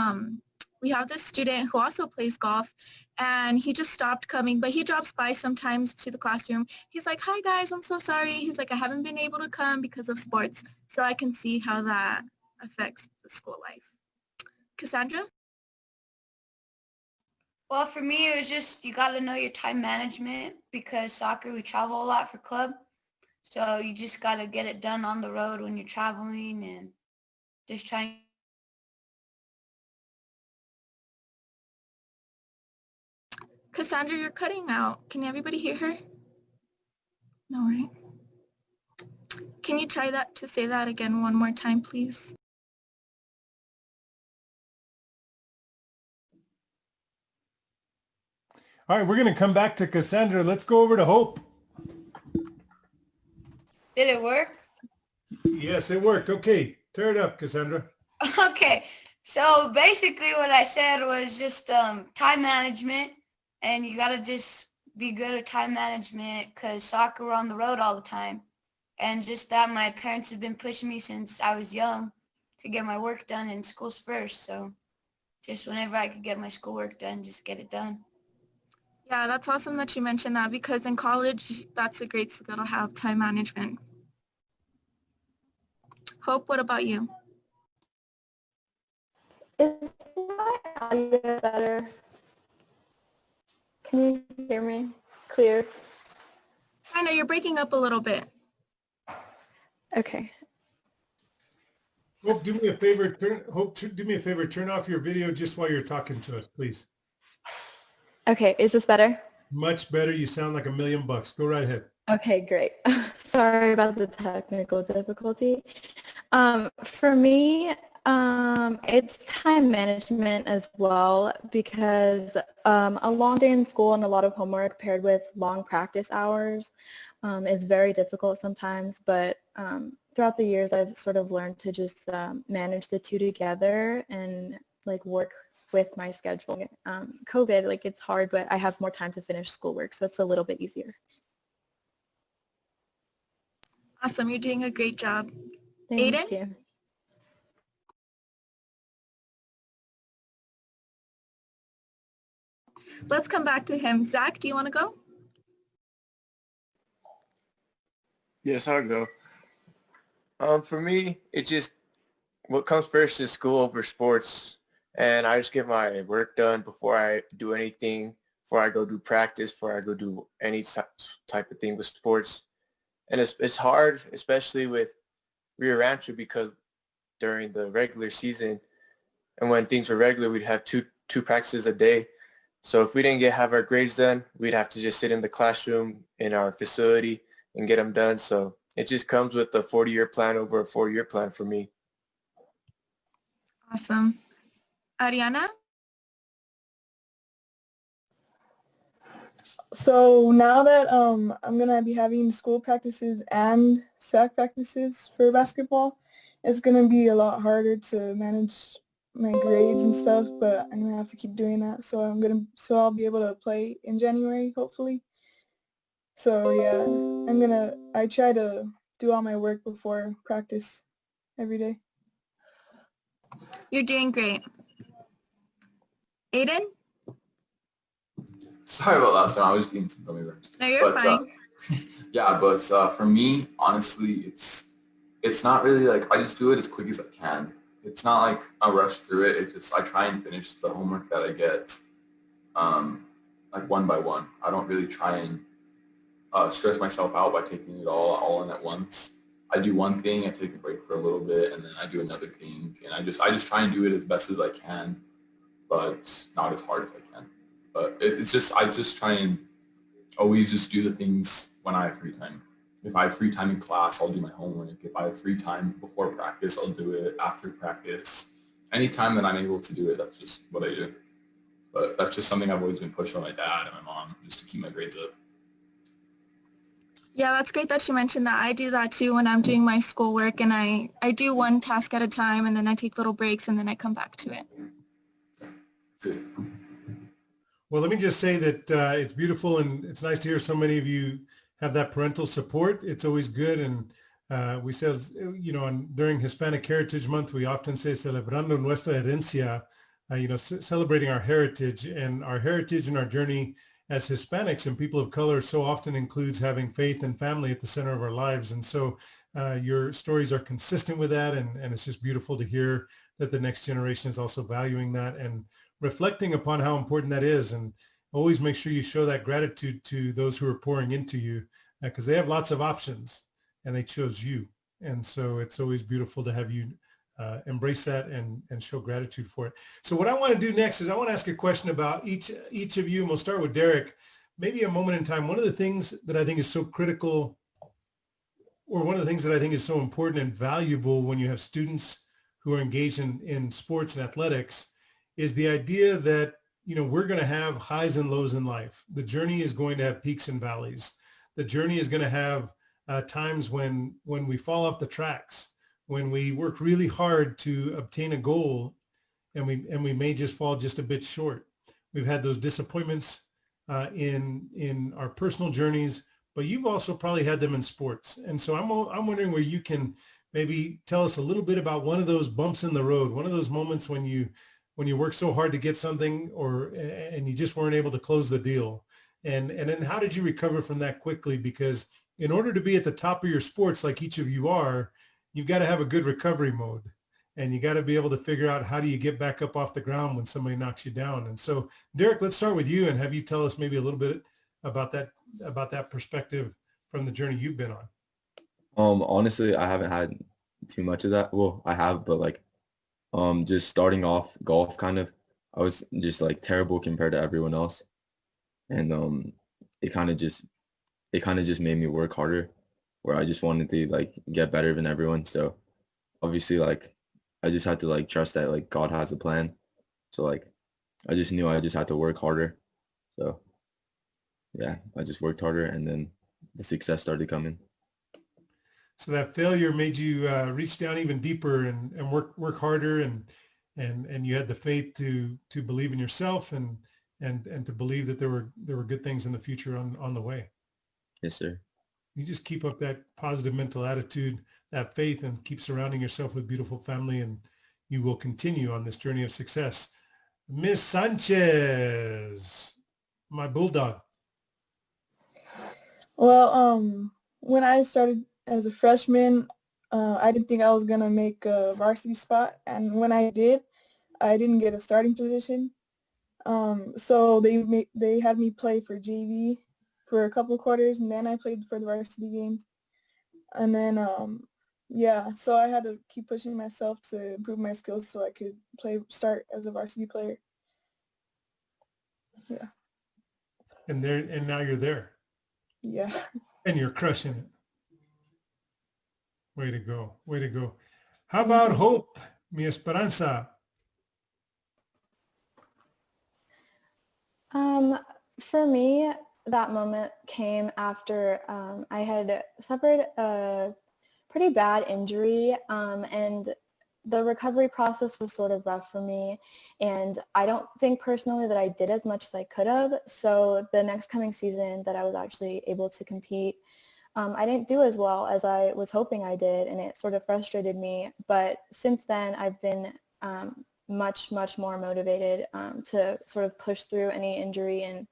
student who also plays golf, and he just stopped coming, but he drops by sometimes to the classroom. He's like, hi guys, I'm so sorry. He's like, I haven't been able to come because of sports. So I can see how that affects the school life. Cassandra? Well, for me, it was just, you got to know your time management, because soccer, we travel a lot for club. So you just got to get it done on the road when you're traveling, and just trying. Cassandra, you're cutting out. Can everybody hear her? No, right? Can you try that to say that again one more time, please? All right, we're going to come back to Cassandra. Let's go over to Hope. Did it work? Yes, it worked. Okay, tear it up, Cassandra. Okay, so basically what I said was just time management, and you got to just be good at time management, because soccer, we're on the road all the time. And just that, my parents have been pushing me since I was young to get my work done, and school's first. So just whenever I could get my schoolwork done, just get it done. Yeah, that's awesome that you mentioned that, because in college, that's a great skill to have, time management. Hope, what about you? Is my audio better? Can you hear me clear? Kinda, you're breaking up a little bit. Okay. Hope, do me a favor. Do me a favor. Turn off your video just while you're talking to us, please. Okay, is this better? Much better. You sound like $1,000,000. Go right ahead. Okay, great. Sorry about the technical difficulty. For me, it's time management as well, because a long day in school and a lot of homework paired with long practice hours is very difficult sometimes, but throughout the years I've sort of learned to just manage the two together and like work with my schedule. COVID, like it's hard, but I have more time to finish schoolwork, so it's a little bit easier. Awesome, you're doing a great job. Thank Aden? you. Let's come back to him. Zach, do you want to go? Yes, I'll go. For me, it just what comes first is school over sports, and I just get my work done before I do anything, before I go do practice, before I go do any type of thing with sports. And it's hard, especially with Rio Rancho, because during the regular season and when things were regular, we'd have two practices a day. So if we didn't have our grades done, we'd have to just sit in the classroom in our facility and get them done. So it just comes with a 40-year plan over a 4-year plan for me. Awesome. Ariana? So now that I'm gonna be having school practices and SAC practices for basketball, it's gonna be a lot harder to manage my grades and stuff, but I'm gonna have to keep doing that. So I'll be able to play in January, hopefully. So yeah, I try to do all my work before practice every day. You're doing great. Aden? Sorry about last time. I was just eating some gummy worms. No, you're fine. Yeah, but for me, honestly, it's not really like I just do it as quick as I can. It's not like I rush through it. I try and finish the homework that I get, like one by one. I don't really try and stress myself out by taking it all in at once. I do one thing, I take a break for a little bit, and then I do another thing, and I just try and do it as best as I can, but not as hard as I can. But I just try and always just do the things when I have free time. If I have free time in class, I'll do my homework. If I have free time before practice, I'll do it after practice. Anytime that I'm able to do it, that's just what I do. But that's just something I've always been pushed by my dad and my mom, just to keep my grades up. Yeah, that's great that you mentioned that. I do that too when I'm doing my schoolwork, and I do one task at a time, and then I take little breaks, and then I come back to it. Good. Well, let me just say that it's beautiful, and it's nice to hear so many of you have that parental support. It's always good. And we say, during Hispanic Heritage Month, we often say celebrando nuestra herencia, celebrating our heritage, and our journey as Hispanics and people of color so often includes having faith and family at the center of our lives. And so your stories are consistent with that. And it's just beautiful to hear that the next generation is also valuing that and reflecting upon how important that is. And always make sure you show that gratitude to those who are pouring into you, because they have lots of options and they chose you. And so it's always beautiful to have you embrace that and show gratitude for it. So what I want to do next is I want to ask a question about each of you, and we'll start with Derek. Maybe a moment in time. One of the things that I think is so critical, or one of the things that I think is so important and valuable when you have students who are engaged in sports and athletics, is the idea that, we're going to have highs and lows in life. The journey is going to have peaks and valleys. The journey is going to have times when we fall off the tracks, when we work really hard to obtain a goal and we may just fall just a bit short. We've had those disappointments in our personal journeys, but you've also probably had them in sports. And so I'm wondering where you can maybe tell us a little bit about one of those bumps in the road, one of those moments when you work so hard to get something and you just weren't able to close the deal. And then how did you recover from that quickly? Because in order to be at the top of your sports, like each of you are, you've got to have a good recovery mode, and you got to be able to figure out how do you get back up off the ground when somebody knocks you down. And so, Derek, let's start with you and have you tell us maybe a little bit about that perspective from the journey you've been on. Honestly, I haven't had too much of that. Well, I have, but just starting off golf, kind of, I was just terrible compared to everyone else. And it kind of just made me work harder, where I just wanted to get better than everyone. So obviously I just had to trust that God has a plan. So I just knew I just had to work harder. So yeah, I just worked harder, and then the success started coming. So that failure made you reach down even deeper and work harder, and you had the faith to believe in yourself and to believe that there were good things in the future on the way. Yes, sir. You just keep up that positive mental attitude, that faith, and keep surrounding yourself with beautiful family, and you will continue on this journey of success. Miss Sanchez. my bulldog? Well, when I started as a freshman, I didn't think I was gonna make a varsity spot, and when I did, I didn't get a starting position. So they had me play for JV for a couple of quarters, and then I played for the varsity games. And then, yeah, so I had to keep pushing myself to improve my skills so I could start as a varsity player. Yeah. And now you're there. Yeah. And you're crushing it. Way to go. Way to go. How about Hope, mi esperanza? For me, that moment came after I had suffered a pretty bad injury, and the recovery process was sort of rough for me, and I don't think personally that I did as much as I could have. So the next coming season that I was actually able to compete, I didn't do as well as I was hoping I did, and it sort of frustrated me. But since then, I've been much more motivated to sort of push through any injury and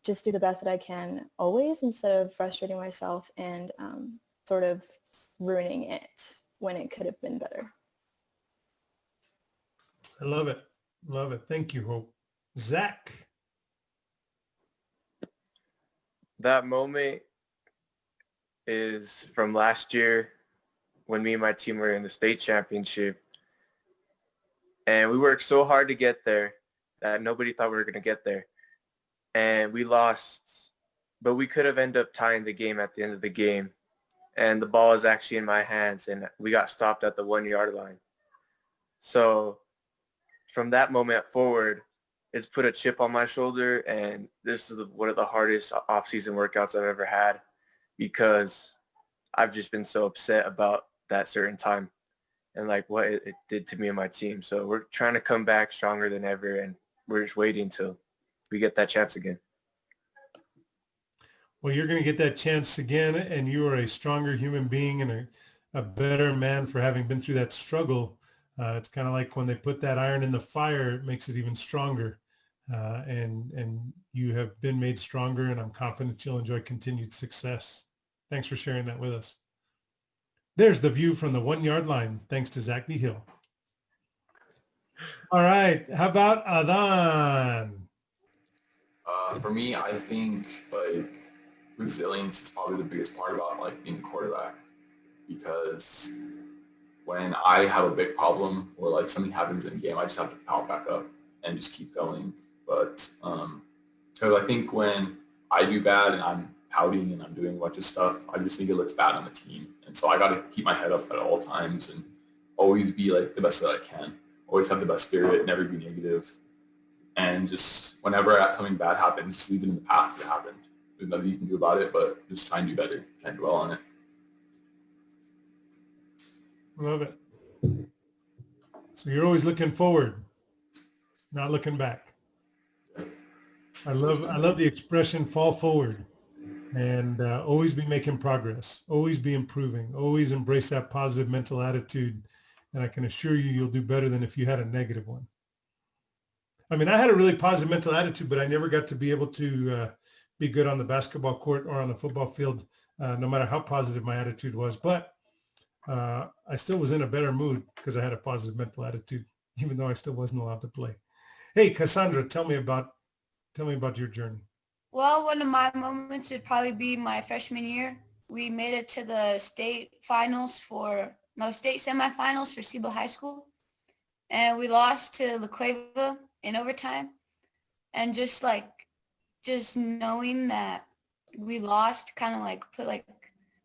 just do the best that I can always, instead of frustrating myself and sort of ruining it when it could have been better. I love it. Love it. Thank you, Hope. Zach. That moment is from last year when me and my team were in the state championship. And we worked so hard to get there that nobody thought we were going to get there. And we lost, but we could have ended up tying the game at the end of the game. And the ball is actually in my hands, and we got stopped at the 1-yard line. So from that moment forward, it's put a chip on my shoulder, and this is one of the hardest off-season workouts I've ever had, because I've just been so upset about that certain time and like what it did to me and my team. So we're trying to come back stronger than ever, and we're just waiting till we get that chance again. Well, you're going to get that chance again, and you are a stronger human being and a better man for having been through that struggle. It's kind of like when they put that iron in the fire, it makes it even stronger. And you have been made stronger, and I'm confident you'll enjoy continued success. Thanks for sharing that with us. There's the view from the 1-yard line, thanks to Zach Vigil. All right, how about Aden? For me, I think like resilience is probably the biggest part about like being a quarterback, because when I have a big problem or like something happens in a game, I just have to power back up and just keep going. But because I think when I do bad and I'm pouting and I'm doing a bunch of stuff, I just think it looks bad on the team. And so I got to keep my head up at all times and always be like the best that I can. Always have the best spirit, never be negative. And just whenever something bad happens, just leave it in the past. It happened. There's nothing you can do about it, but just try and do better. Can't dwell on it. Love it. So you're always looking forward, not looking back. I love the expression fall forward, and always be making progress, always be improving, always embrace that positive mental attitude. And I can assure you, you'll do better than if you had a negative one. I mean, I had a really positive mental attitude, but I never got to be able to be good on the basketball court or on the football field, no matter how positive my attitude was. But I still was in a better mood because I had a positive mental attitude, even though I still wasn't allowed to play. Hey, Cassandra, tell me about your journey. Well, one of my moments would probably be my freshman year. We made it to the state semifinals for Siebel High School. And we lost to La Cueva in overtime. And just knowing that we lost kind of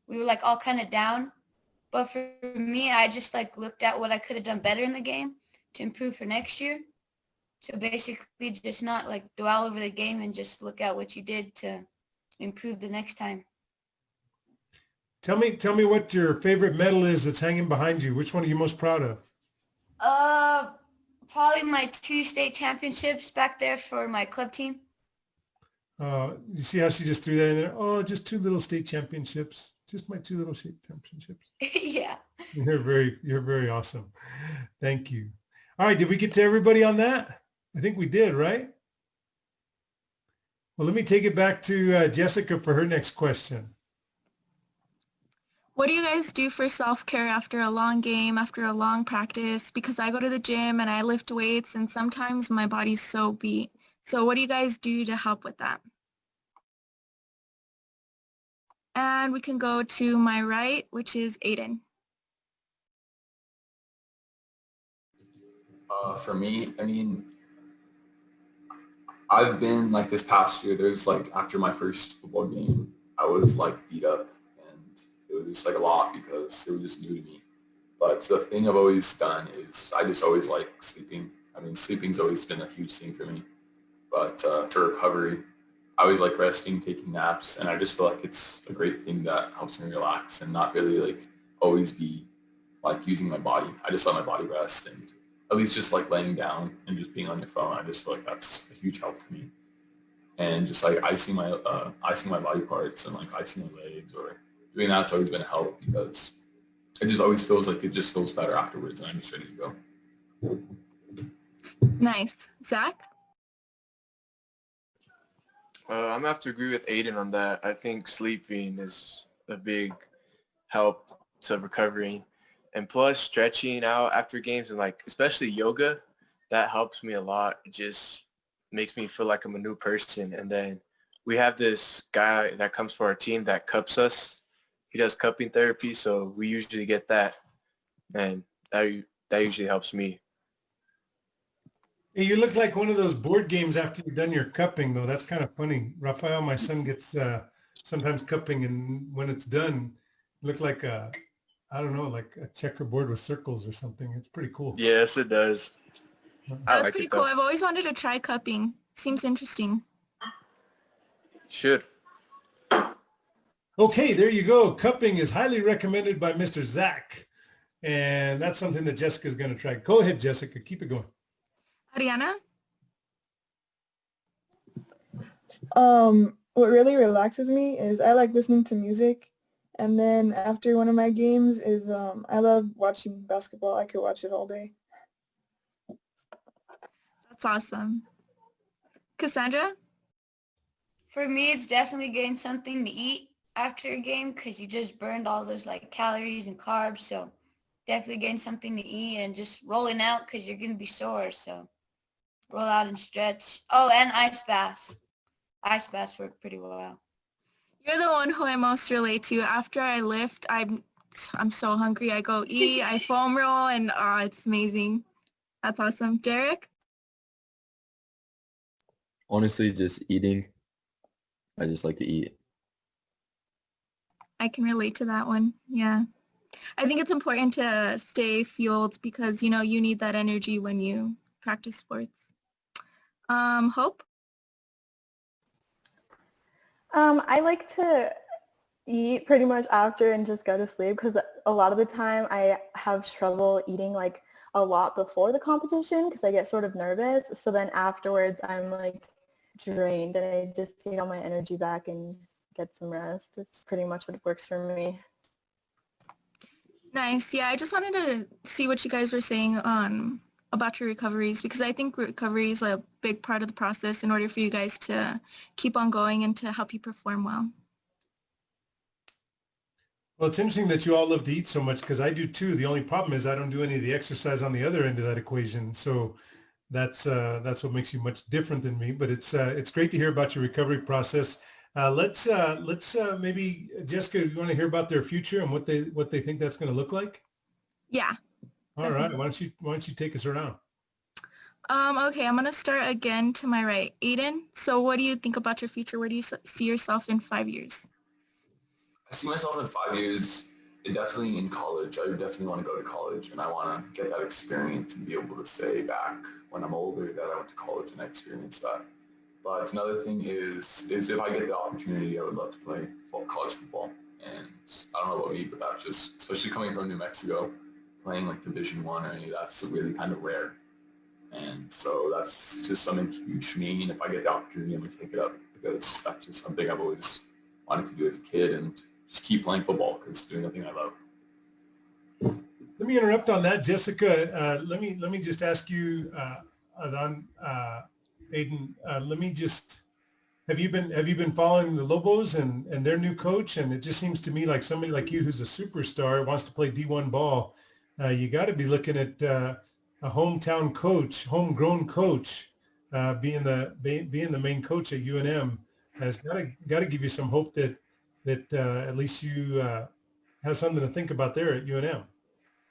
we were all kind of down. But for me, I just looked at what I could have done better in the game to improve for next year. So basically just not dwell over the game and just look at what you did to improve the next time. Tell me what your favorite medal is that's hanging behind you. Which one are you most proud of? Probably my 2 state championships back there for my club team. You see how she just threw that in there? Oh, just 2 little state championships. Just my 2 little state championships. Yeah. You're very awesome. Thank you. All right, did we get to everybody on that? I think we did, right? Well, let me take it back to Jessica for her next question. What do you guys do for self-care after a long game, after a long practice? Because I go to the gym and I lift weights and sometimes my body's so beat. So what do you guys do to help with that? And we can go to my right, which is Aden. For me, I mean, I've been like this past year, there's like after my first football game, I was like beat up and it was just like a lot because it was just new to me. But the thing I've always done is I just always like sleeping. I mean, sleeping's always been a huge thing for me. But for recovery, I always like resting, taking naps, and I just feel like it's a great thing that helps me relax and not really like always be like using my body. I just let my body rest and at least just like laying down and just being on your phone. I just feel like that's a huge help to me. And just like icing my body parts and like icing my legs or doing that's always been a help because it just always feels like it just feels better afterwards and I'm just ready to go. Nice. Zach? I'm gonna have to agree with Aiden on that. I think sleeping is a big help to recovery. And plus stretching out after games and like especially yoga, that helps me a lot. It just makes me feel like I'm a new person. And then we have this guy that comes for our team that cups us. He does cupping therapy, so we usually get that, and that usually helps me. Hey, you look like one of those board games after you've done your cupping, though. That's kind of funny. Rafael, my son, gets sometimes cupping, and when it's done, look like I don't know, like a checkerboard with circles or something. It's pretty cool. Yes, it does. I That's like pretty it cool. though. I've always wanted to try cupping. Seems interesting. Should. Okay, there you go. Cupping is highly recommended by Mr. Zach. And that's something that Jessica's going to try. Go ahead, Jessica. Keep it going. Ariana? What really relaxes me is I like listening to music. And then after one of my games is I love watching basketball. I could watch it all day. That's awesome. Cassandra? For me, it's definitely getting something to eat after a game because you just burned all those like calories and carbs. So definitely getting something to eat and just rolling out because you're going to be sore. So roll out and stretch. Oh, and ice baths. Ice baths work pretty well. You're the one who I most relate to. After I lift, I'm so hungry. I go eat, I foam roll, and it's amazing. That's awesome. Derek? Honestly, just eating. I just like to eat. I can relate to that one. Yeah. I think it's important to stay fueled because, you know, you need that energy when you practice sports. Hope? I like to eat pretty much after and just go to sleep because a lot of the time I have trouble eating like a lot before the competition because I get sort of nervous. So then afterwards I'm like drained and I just need all my energy back and get some rest. It's pretty much what works for me. Nice. Yeah, I just wanted to see what you guys were saying about your recoveries because I think recovery is a big part of the process in order for you guys to keep on going and to help you perform well. Well, it's interesting that you all love to eat so much because I do too. The only problem is I don't do any of the exercise on the other end of that equation. So that's what makes you much different than me. But it's great to hear about your recovery process. Let's maybe Jessica, you want to hear about their future and what they think that's going to look like? Yeah. All definitely. right. Why don't you take us around? Okay, I'm going to start again to my right. Aden, so what do you think about your future? Where do you see yourself in 5 years? I see myself in 5 years, definitely in college. I definitely want to go to college and I want to get that experience and be able to say back when I'm older that I went to college and I experienced that. But another thing is if I get the opportunity, I would love to play college football. And I don't know about me, but that just, especially coming from New Mexico, playing like Division I or any of that's really kind of rare. And so that's just something huge for me. And if I get the opportunity, I'm going to take it up because that's just something I've always wanted to do as a kid and just keep playing football because it's doing the thing I love. Let me interrupt on that, Jessica. Let me just ask you, Aden, Aden. Let me just have you been following the Lobos and their new coach? And it just seems to me like somebody like you who's a superstar wants to play D1 ball. You got to be looking at a hometown coach, homegrown coach, being the main coach at UNM has got to give you some hope that at least you have something to think about there at UNM.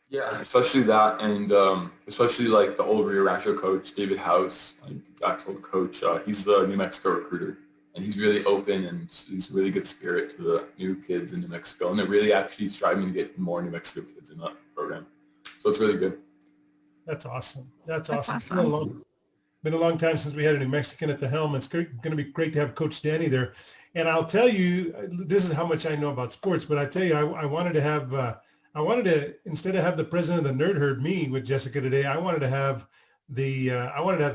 Yeah, especially that, and especially like the old Rio Rancho coach, David House, like Zach's old coach. He's the New Mexico recruiter, and he's really open and he's really good spirit to the new kids in New Mexico, and they're really actually striving to get more New Mexico kids in that program. So it's really good. That's awesome. That's Awesome. awesome. Been a long time since we had a New Mexican at the helm. It's going to be great to have Coach Danny there. And I'll tell you, this is how much I know about sports, but I tell you, I wanted to have, instead of have the president of the Nerd Herd, me with Jessica today, I wanted to have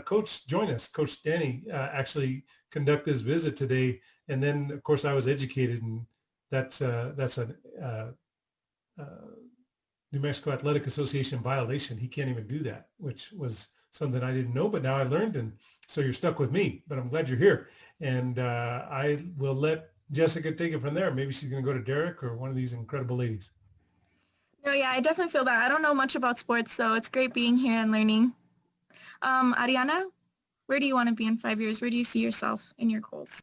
Coach join us, Coach Danny, actually conduct this visit today. And then of course I was educated, and that's a New Mexico Athletic Association violation. He can't even do that, which was something I didn't know, but now I learned. And so you're stuck with me, but I'm glad you're here. And I will let Jessica take it from there. Maybe she's going to go to Derek or one of these incredible ladies. No, yeah, I definitely feel that. I don't know much about sports, so it's great being here and learning. Ariana, where do you want to be in 5 years? Where do you see yourself in your goals?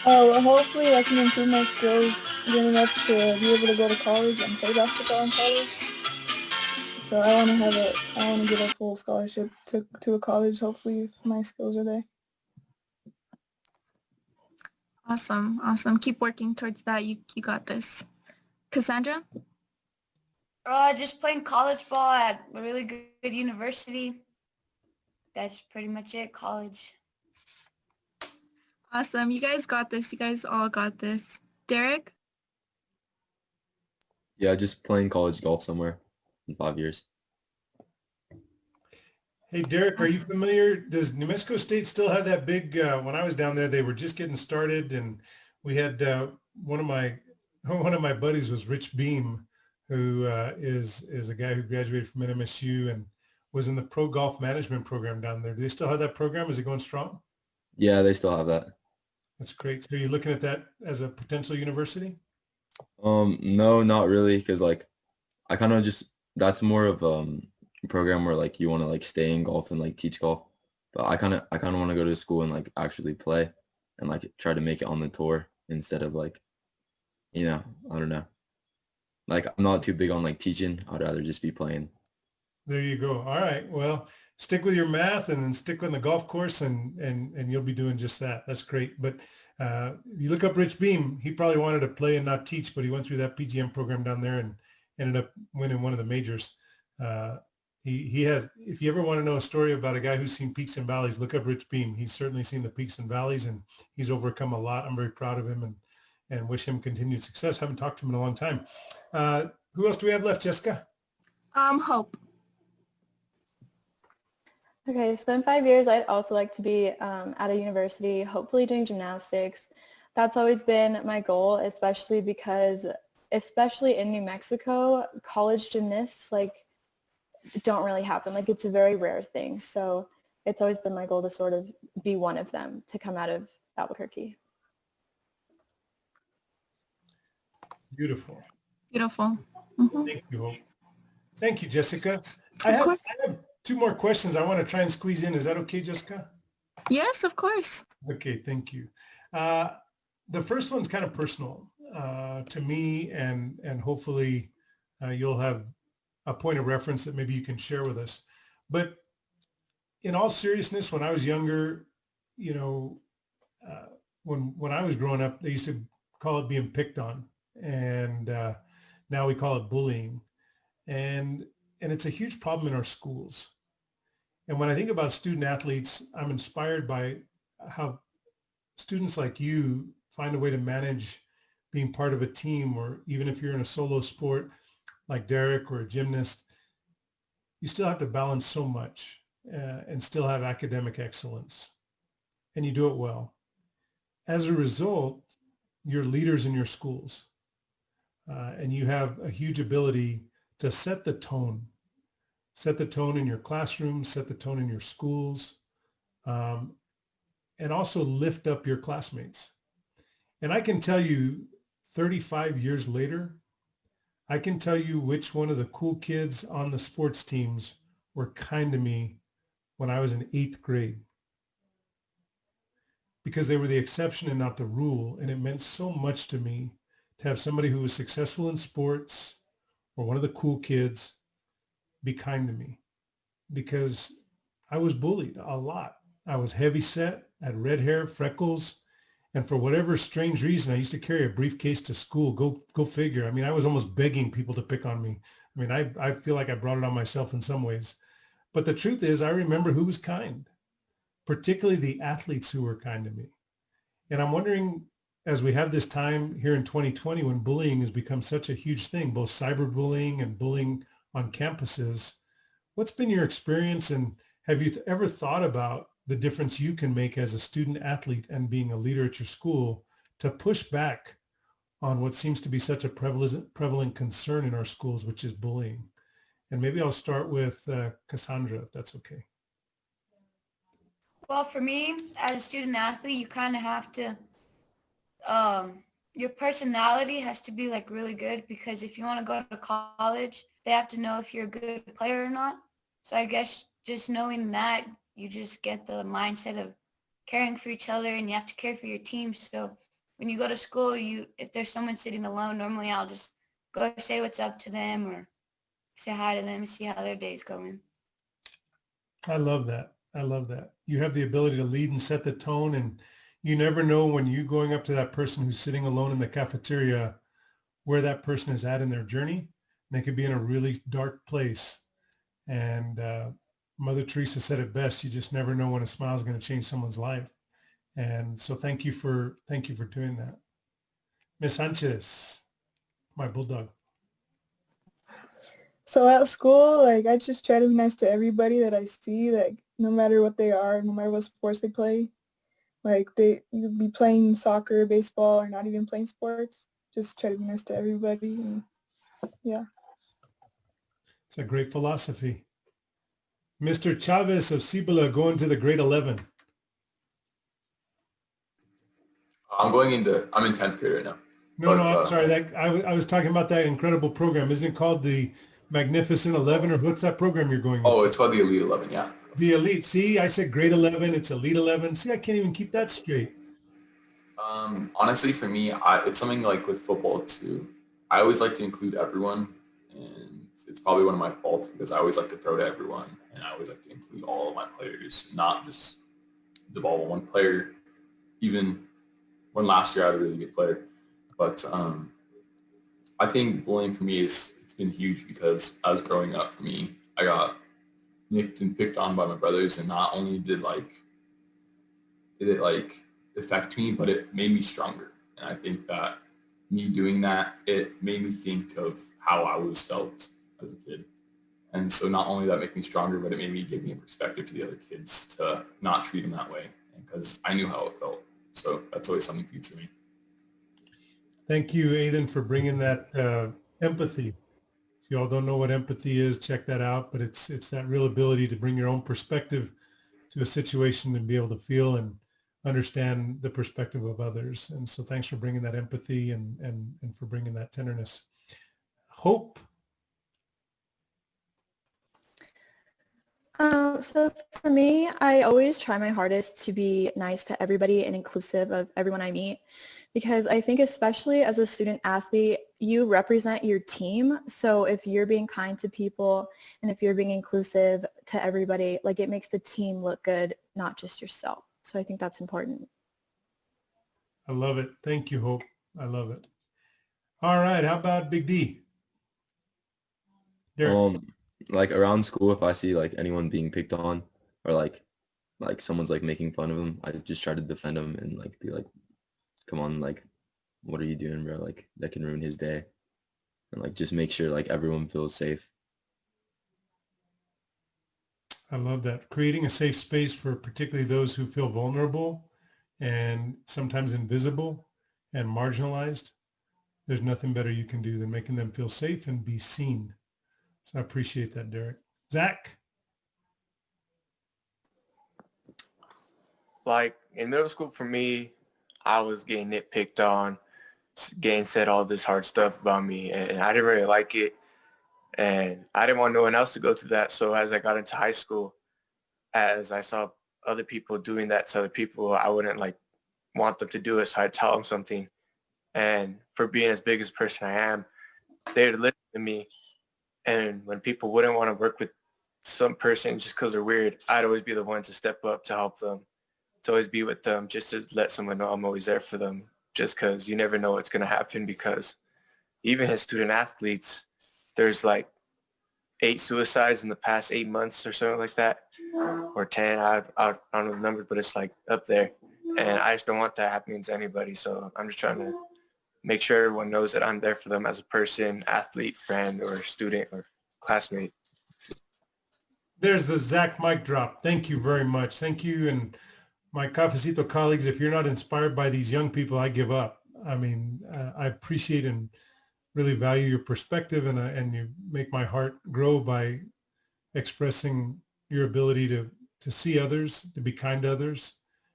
Oh, well, hopefully I can improve my skills good enough to be able to go to college and play basketball in college. So I want to get a full scholarship to a college, hopefully, if my skills are there. Awesome, awesome. Keep working towards that. You got this. Cassandra? Just playing college ball at a really good university. That's pretty much it, college. Awesome. You guys got this. You guys all got this. Derek? Yeah, just playing college golf somewhere in 5 years. Hey, Derek, are you familiar? Does New Mexico State still have that big, when I was down there, they were just getting started, and we had one of my buddies was Rich Beam, who is a guy who graduated from NMSU and was in the pro golf management program down there. Do they still have that program? Is it going strong? Yeah, they still have that. That's great. So you're looking at that as a potential university? No, not really, because like I kind of just, that's more of a program where like you want to like stay in golf and like teach golf, but I kind of want to go to school and like actually play and like try to make it on the tour instead of like, I don't know, like I'm not too big on like teaching. I'd rather just be playing. There you go. All right. Well, stick with your math and then stick on the golf course, and you'll be doing just that. That's great. But you look up Rich Beam, he probably wanted to play and not teach, but he went through that PGM program down there and ended up winning one of the majors. He has, if you ever want to know a story about a guy who's seen peaks and valleys, look up Rich Beam. He's certainly seen the peaks and valleys, and he's overcome a lot. I'm very proud of him and wish him continued success. Haven't talked to him in a long time. Who else do we have left, Jessica? Hope. Okay, so in 5 years, I'd also like to be at a university, hopefully doing gymnastics. That's always been my goal, especially because, especially in New Mexico, college gymnasts don't really happen. Like, it's a very rare thing. So it's always been my goal to sort of be one of them, to come out of Albuquerque. Beautiful. Beautiful. Mm-hmm. Thank you, Hope. Thank you, Jessica. I have two more questions I want to try and squeeze in. Is that okay, Jessica? Yes, of course. Okay, thank you. The first one's kind of personal to me, and hopefully you'll have a point of reference that maybe you can share with us. But in all seriousness, when I was younger, when I was growing up, they used to call it being picked on, and now we call it bullying, and it's a huge problem in our schools. And when I think about student athletes, I'm inspired by how students like you find a way to manage being part of a team, or even if you're in a solo sport like Derek or a gymnast, you still have to balance so much and still have academic excellence, and you do it well. As a result, you're leaders in your schools, and you have a huge ability to set the tone in your classroom, set the tone in your schools. and also lift up your classmates. And I can tell you 35 years later, I can tell you which one of the cool kids on the sports teams were kind to me when I was in 8th grade, because they were the exception and not the rule. And it meant so much to me to have somebody who was successful in sports or one of the cool kids be kind to me, because I was bullied a lot. I was heavy set, had red hair, freckles, and for whatever strange reason, I used to carry a briefcase to school. Go figure. I mean, I was almost begging people to pick on me. I mean, I feel like I brought it on myself in some ways. But the truth is, I remember who was kind, particularly the athletes who were kind to me. And I'm wondering, as we have this time here in 2020, when bullying has become such a huge thing, both cyberbullying and bullying on campuses, what's been your experience, and have you ever thought about the difference you can make as a student athlete and being a leader at your school to push back on what seems to be such a prevalent concern in our schools, which is bullying? And maybe I'll start with Cassandra, if that's okay. Well, for me, as a student athlete, you kind of have to, your personality has to be like really good, because if you want to go to college, they have to know if you're a good player or not. So I guess just knowing that, you just get the mindset of caring for each other, and you have to care for your team. So when you go to school, if there's someone sitting alone, normally I'll just go say what's up to them or say hi to them and see how their day's going. I love that. I love that. You have the ability to lead and set the tone, and you never know when you're going up to that person who's sitting alone in the cafeteria where that person is at in their journey. And they could be in a really dark place. And Mother Teresa said it best: you just never know when a smile is going to change someone's life. And so thank you for doing that. Miss Sanchez, my bulldog. So at school, like, I just try to be nice to everybody that I see, that no matter what they are, no matter what sports they play, like you could be playing soccer, baseball, or not even playing sports. Just try to be nice to everybody. And yeah. It's a great philosophy. Mr. Chavez of Cibola going to the grade 11. I'm in 10th grade right now. No, I'm sorry. I was talking about that incredible program. Isn't it called the Magnificent 11, or what's that program you're going with? Oh, it's called the Elite 11, yeah. The Elite. See, I said grade 11. It's Elite 11. See, I can't even keep that straight. Honestly, for me, it's something like with football too. I always like to include everyone, and it's probably one of my faults because I always like to throw to everyone, and I always like to include all of my players, not just the ball one player. Even when last year I had a really good player, but I think bullying for me it's been huge, because as growing up for me, I got nicked and picked on by my brothers, and not only did it affect me, but it made me stronger. And I think that me doing that, it made me think of how I was felt as a kid. And so not only that made me stronger, but it made me give me a perspective to the other kids to not treat them that way, because I knew how it felt. So that's always something huge for me. Thank you, Aden, for bringing that empathy. If you all don't know what empathy is, check that out. But it's that real ability to bring your own perspective to a situation and be able to feel and understand the perspective of others. And so thanks for bringing that empathy and for bringing that tenderness. Hope. So for me, I always try my hardest to be nice to everybody and inclusive of everyone I meet, because I think especially as a student athlete, you represent your team. So if you're being kind to people and if you're being inclusive to everybody, like, it makes the team look good, not just yourself. So I think that's important. I love it. Thank you, Hope. I love it. All right. How about Big D? Derek. Like around school, if I see like anyone being picked on, or like someone's like making fun of them, I just try to defend them and like be like, come on, like, what are you doing, bro? Like, that can ruin his day. And like just make sure like everyone feels safe. I love that. Creating a safe space for particularly those who feel vulnerable and sometimes invisible and marginalized. There's nothing better you can do than making them feel safe and be seen. So I appreciate that, Derek. Zach? like in middle school for me, I was getting nitpicked on, getting said all this hard stuff about me, and I didn't really like it. And I didn't want no one else to go through that. So as I got into high school, as I saw other people doing that to other people, I wouldn't like want them to do it. So I'd tell them something. And for being as big as the person I am, they'd listen to me. And when people wouldn't want to work with some person just because they're weird, I'd always be the one to step up to help them, to always be with them, just to let someone know I'm always there for them, just because you never know what's going to happen. Because even as student athletes, there's like 8 suicides in the past 8 months or something like that, or 10. I don't know the numbers, but it's like up there. And I just don't want that happening to anybody. So I'm just trying to make sure everyone knows that I'm there for them as a person, athlete, friend, or student, or classmate. There's the Zach mic drop. Thank you very much. Thank you. And my Cafecito colleagues, if you're not inspired by these young people, I give up. I mean, I appreciate and really value your perspective, and you make my heart grow by expressing your ability to see others, to be kind to others,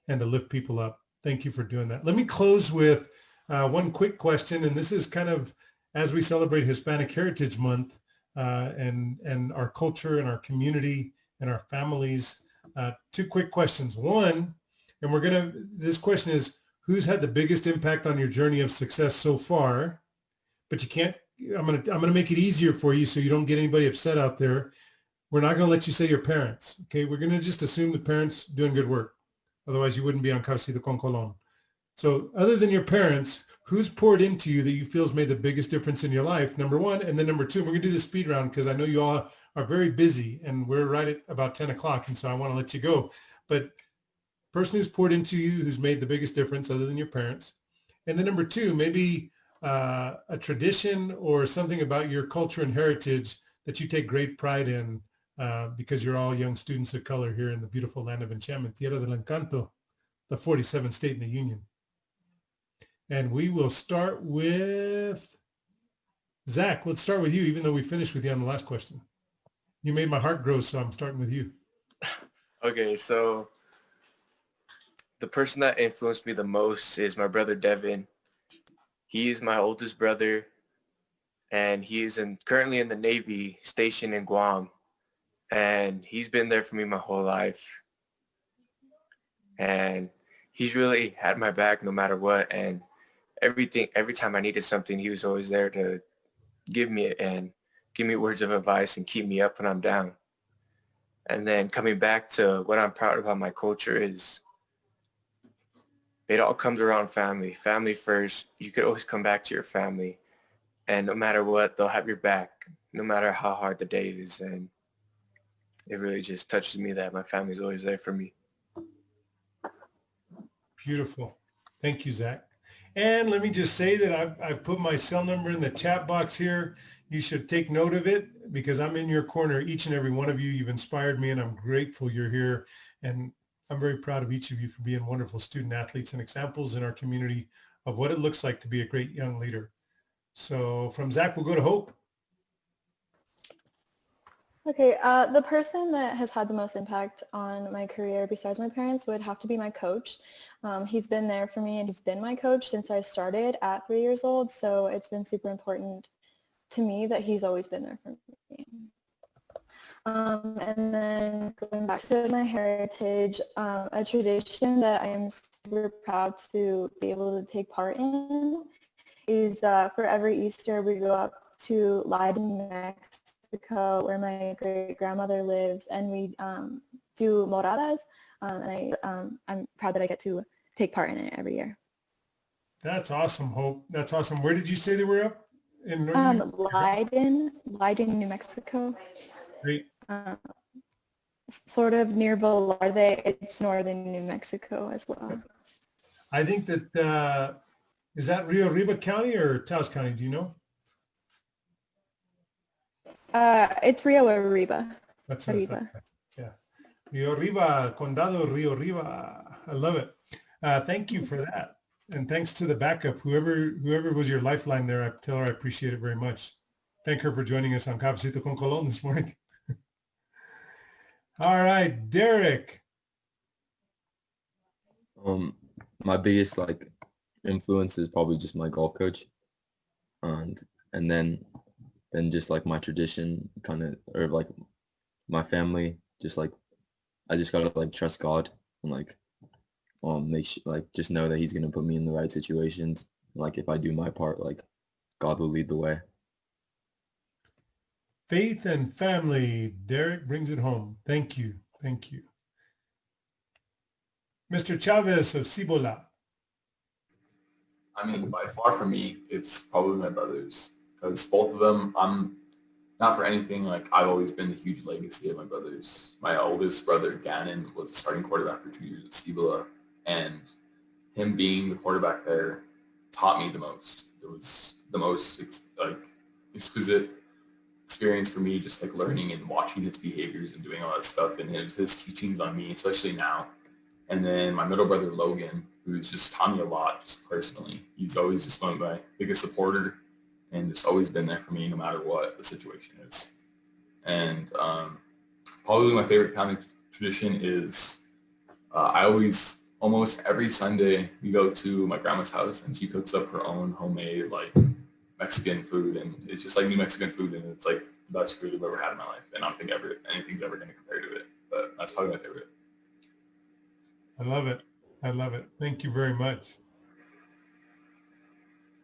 and to lift people up. Thank you for doing that. Let me close with one quick question, and this is kind of as we celebrate Hispanic Heritage Month and our culture and our community and our families. 2 quick questions. One, and this question is, who's had the biggest impact on your journey of success so far? But you can't, I'm gonna make it easier for you so you don't get anybody upset out there. We're not gonna let you say your parents, okay? We're gonna just assume the parents doing good work. Otherwise you wouldn't be on Cafecito con Colon. So other than your parents, who's poured into you that you feel has made the biggest difference in your life, number 1, and then number 2, we're gonna do the speed round because I know you all are very busy and we're right at about 10 o'clock, and so I wanna let you go. But person who's poured into you, who's made the biggest difference other than your parents. And then number 2, maybe a tradition or something about your culture and heritage that you take great pride in because you're all young students of color here in the beautiful land of enchantment, Tierra del Encanto, the 47th state in the Union. And we will start with Zach. Let's start with you, even though we finished with you on the last question. You made my heart grow, so I'm starting with you. Okay, so the person that influenced me the most is my brother Devin. He is my oldest brother, and he is currently in the Navy, stationed in Guam. And he's been there for me my whole life. And he's really had my back no matter what. And every time I needed something, he was always there to give me it and give me words of advice and keep me up when I'm down. And then coming back to what I'm proud about my culture is it all comes around family. Family first. You could always come back to your family. And no matter what, they'll have your back, no matter how hard the day is. And it really just touches me that my family's always there for me. Beautiful. Thank you, Zach. And let me just say that I've put my cell number in the chat box here. You should take note of it because I'm in your corner, each and every one of you. You've inspired me, and I'm grateful you're here. And I'm very proud of each of you for being wonderful student athletes and examples in our community of what it looks like to be a great young leader. So from Zach, we'll go to Hope. Okay, the person that has had the most impact on my career besides my parents would have to be my coach. He's been there for me, and he's been my coach since I started at 3 years old. So it's been super important to me that he's always been there for me. And then going back to my heritage, a tradition that I am super proud to be able to take part in is for every Easter we go up to Aden, Mexico, where my great-grandmother lives, and we do moradas, and I'm proud that I get to take part in it every year. That's awesome, Hope. That's awesome. Where did you say they were up? In Aden, New Mexico. Great. Sort of near Velarde. It's northern New Mexico as well. I think that, is that Rio Arriba County or Taos County? Do you know? It's Rio Arriba. That's Arriba. Yeah. Rio Arriba, Condado Rio Arriba. I love it. Thank you for that. And thanks to the backup, whoever was your lifeline there, I tell her I appreciate it very much. Thank her for joining us on Cafecito con Colon this morning. All right, Derek. Um, my biggest like influence is probably just my golf coach, and and then just like my tradition kind of, or like my family. Just like I just gotta like trust God and like make sure, like just know that He's gonna put me in the right situations. Like if I do my part, like God will lead the way. Faith and family. Derek brings it home. Thank you. Thank you. Mr. Chavez of Cibola. I mean, by far for me, it's probably my brothers because both of them, I'm not for anything, like I've always been the huge legacy of my brothers. My oldest brother, Gannon, was the starting quarterback for 2 years at Cibola, and him being the quarterback there taught me the most. It was the most like exquisite experience for me, just like learning and watching his behaviors and doing all that stuff, and his teachings on me, especially now. And then my middle brother, Logan, who's just taught me a lot just personally. He's always just been my biggest supporter and just always been there for me no matter what the situation is. And probably my favorite family tradition is I always, almost every Sunday, we go to my grandma's house and she cooks up her own homemade like Mexican food, and it's just like New Mexican food, and it's like the best food I've ever had in my life, and I don't think anything's ever going to compare to it. But that's probably my favorite. I love it. I love it. Thank you very much.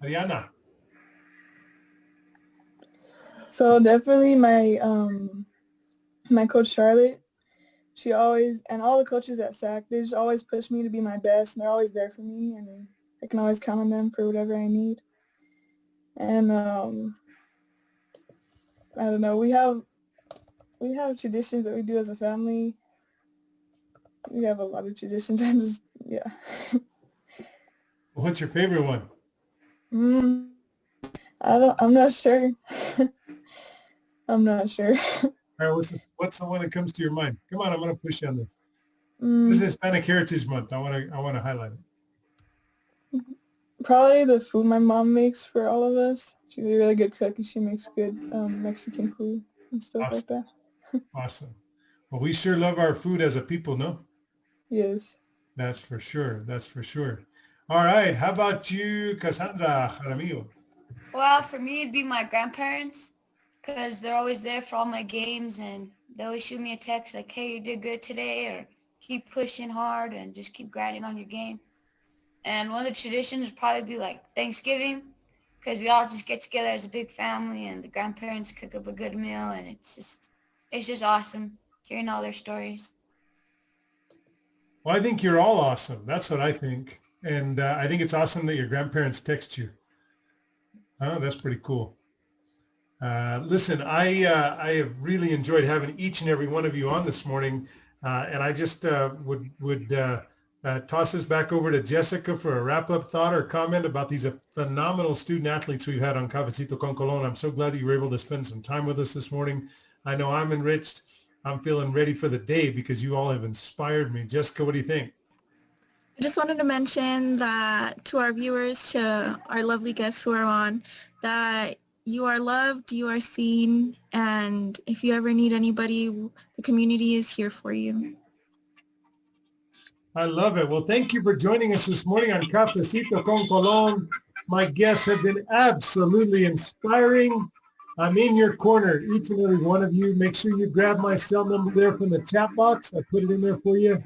Ariana. So definitely my coach Charlotte. She always, and all the coaches at SAC, they just always push me to be my best, and they're always there for me, and I can always count on them for whatever I need. And I don't know, we have traditions that we do as a family. We have a lot of traditions. Yeah. What's your favorite one? I'm not sure. I'm not sure. All right, what's the one that comes to your mind? Come on, I'm going to push you on this. This is Hispanic Heritage Month. I want to highlight it. Probably the food my mom makes for all of us. She's a really good cook, and she makes good Mexican food and stuff like that. Awesome. Well, we sure love our food as a people, no? Yes. That's for sure. That's for sure. All right. How about you, Cassandra, Jaramillo? Well, for me, it'd be my grandparents because they're always there for all my games, and they always shoot me a text like, hey, you did good today, or keep pushing hard and just keep grinding on your game. And one of the traditions would probably be like Thanksgiving, because we all just get together as a big family, and the grandparents cook up a good meal, and it's just awesome hearing all their stories. Well, I think you're all awesome. That's what I think. And I think it's awesome that your grandparents text you. Oh, that's pretty cool. Listen, I have really enjoyed having each and every one of you on this morning. And I just would toss this back over to Jessica for a wrap-up thought or comment about these phenomenal student athletes we've had on Cafecito con Colon. I'm so glad that you were able to spend some time with us this morning. I know I'm enriched. I'm feeling ready for the day because you all have inspired me. Jessica, what do you think? I just wanted to mention that to our viewers, to our lovely guests who are on, that you are loved, you are seen, and if you ever need anybody, the community is here for you. I love it. Well, thank you for joining us this morning on Cafecito con Colon. My guests have been absolutely inspiring. I'm in your corner, each and every one of you. Make sure you grab my cell number there from the chat box. I put it in there for you.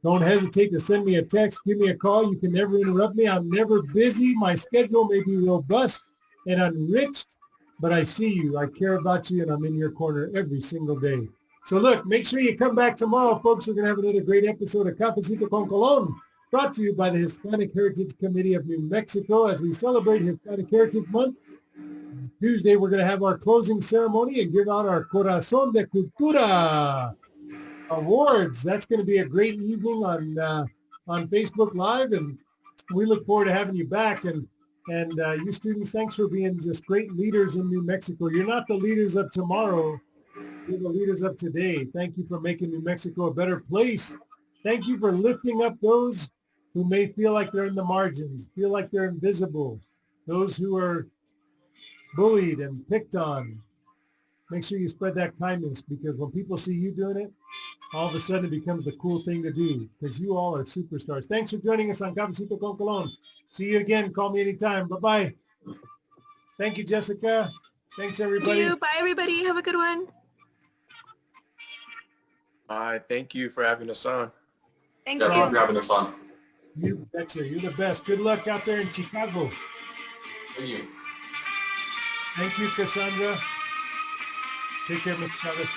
Don't hesitate to send me a text. Give me a call. You can never interrupt me. I'm never busy. My schedule may be robust and enriched, but I see you. I care about you, and I'm in your corner every single day. So look, make sure you come back tomorrow, folks. We're going to have another great episode of Cafecito con Colon, brought to you by the Hispanic Heritage Committee of New Mexico as we celebrate Hispanic Heritage Month. Tuesday, we're going to have our closing ceremony and give out our Corazón de Cultura awards. That's going to be a great evening on Facebook Live, and we look forward to having you back. And you students, thanks for being just great leaders in New Mexico. You're not the leaders of tomorrow. You're the leaders of today. Thank you for making New Mexico a better place. Thank you for lifting up those who may feel like they're in the margins, feel like they're invisible, those who are bullied and picked on. make sure you spread that kindness, because when people see you doing it, all of a sudden it becomes the cool thing to do, because you all are superstars. Thanks for joining us on Cafecito con Colon. See you again. Call me anytime. Bye-bye. Thank you, Jessica. Thanks, everybody. Thank you. Bye, everybody. Have a good one. Thank you for having us on. Thank Yeah, thank you you. for having us on. You betcha. You're the best. Good luck out there in Chicago. Thank you. Thank you, Cassandra. Take care, Mr. Chavez.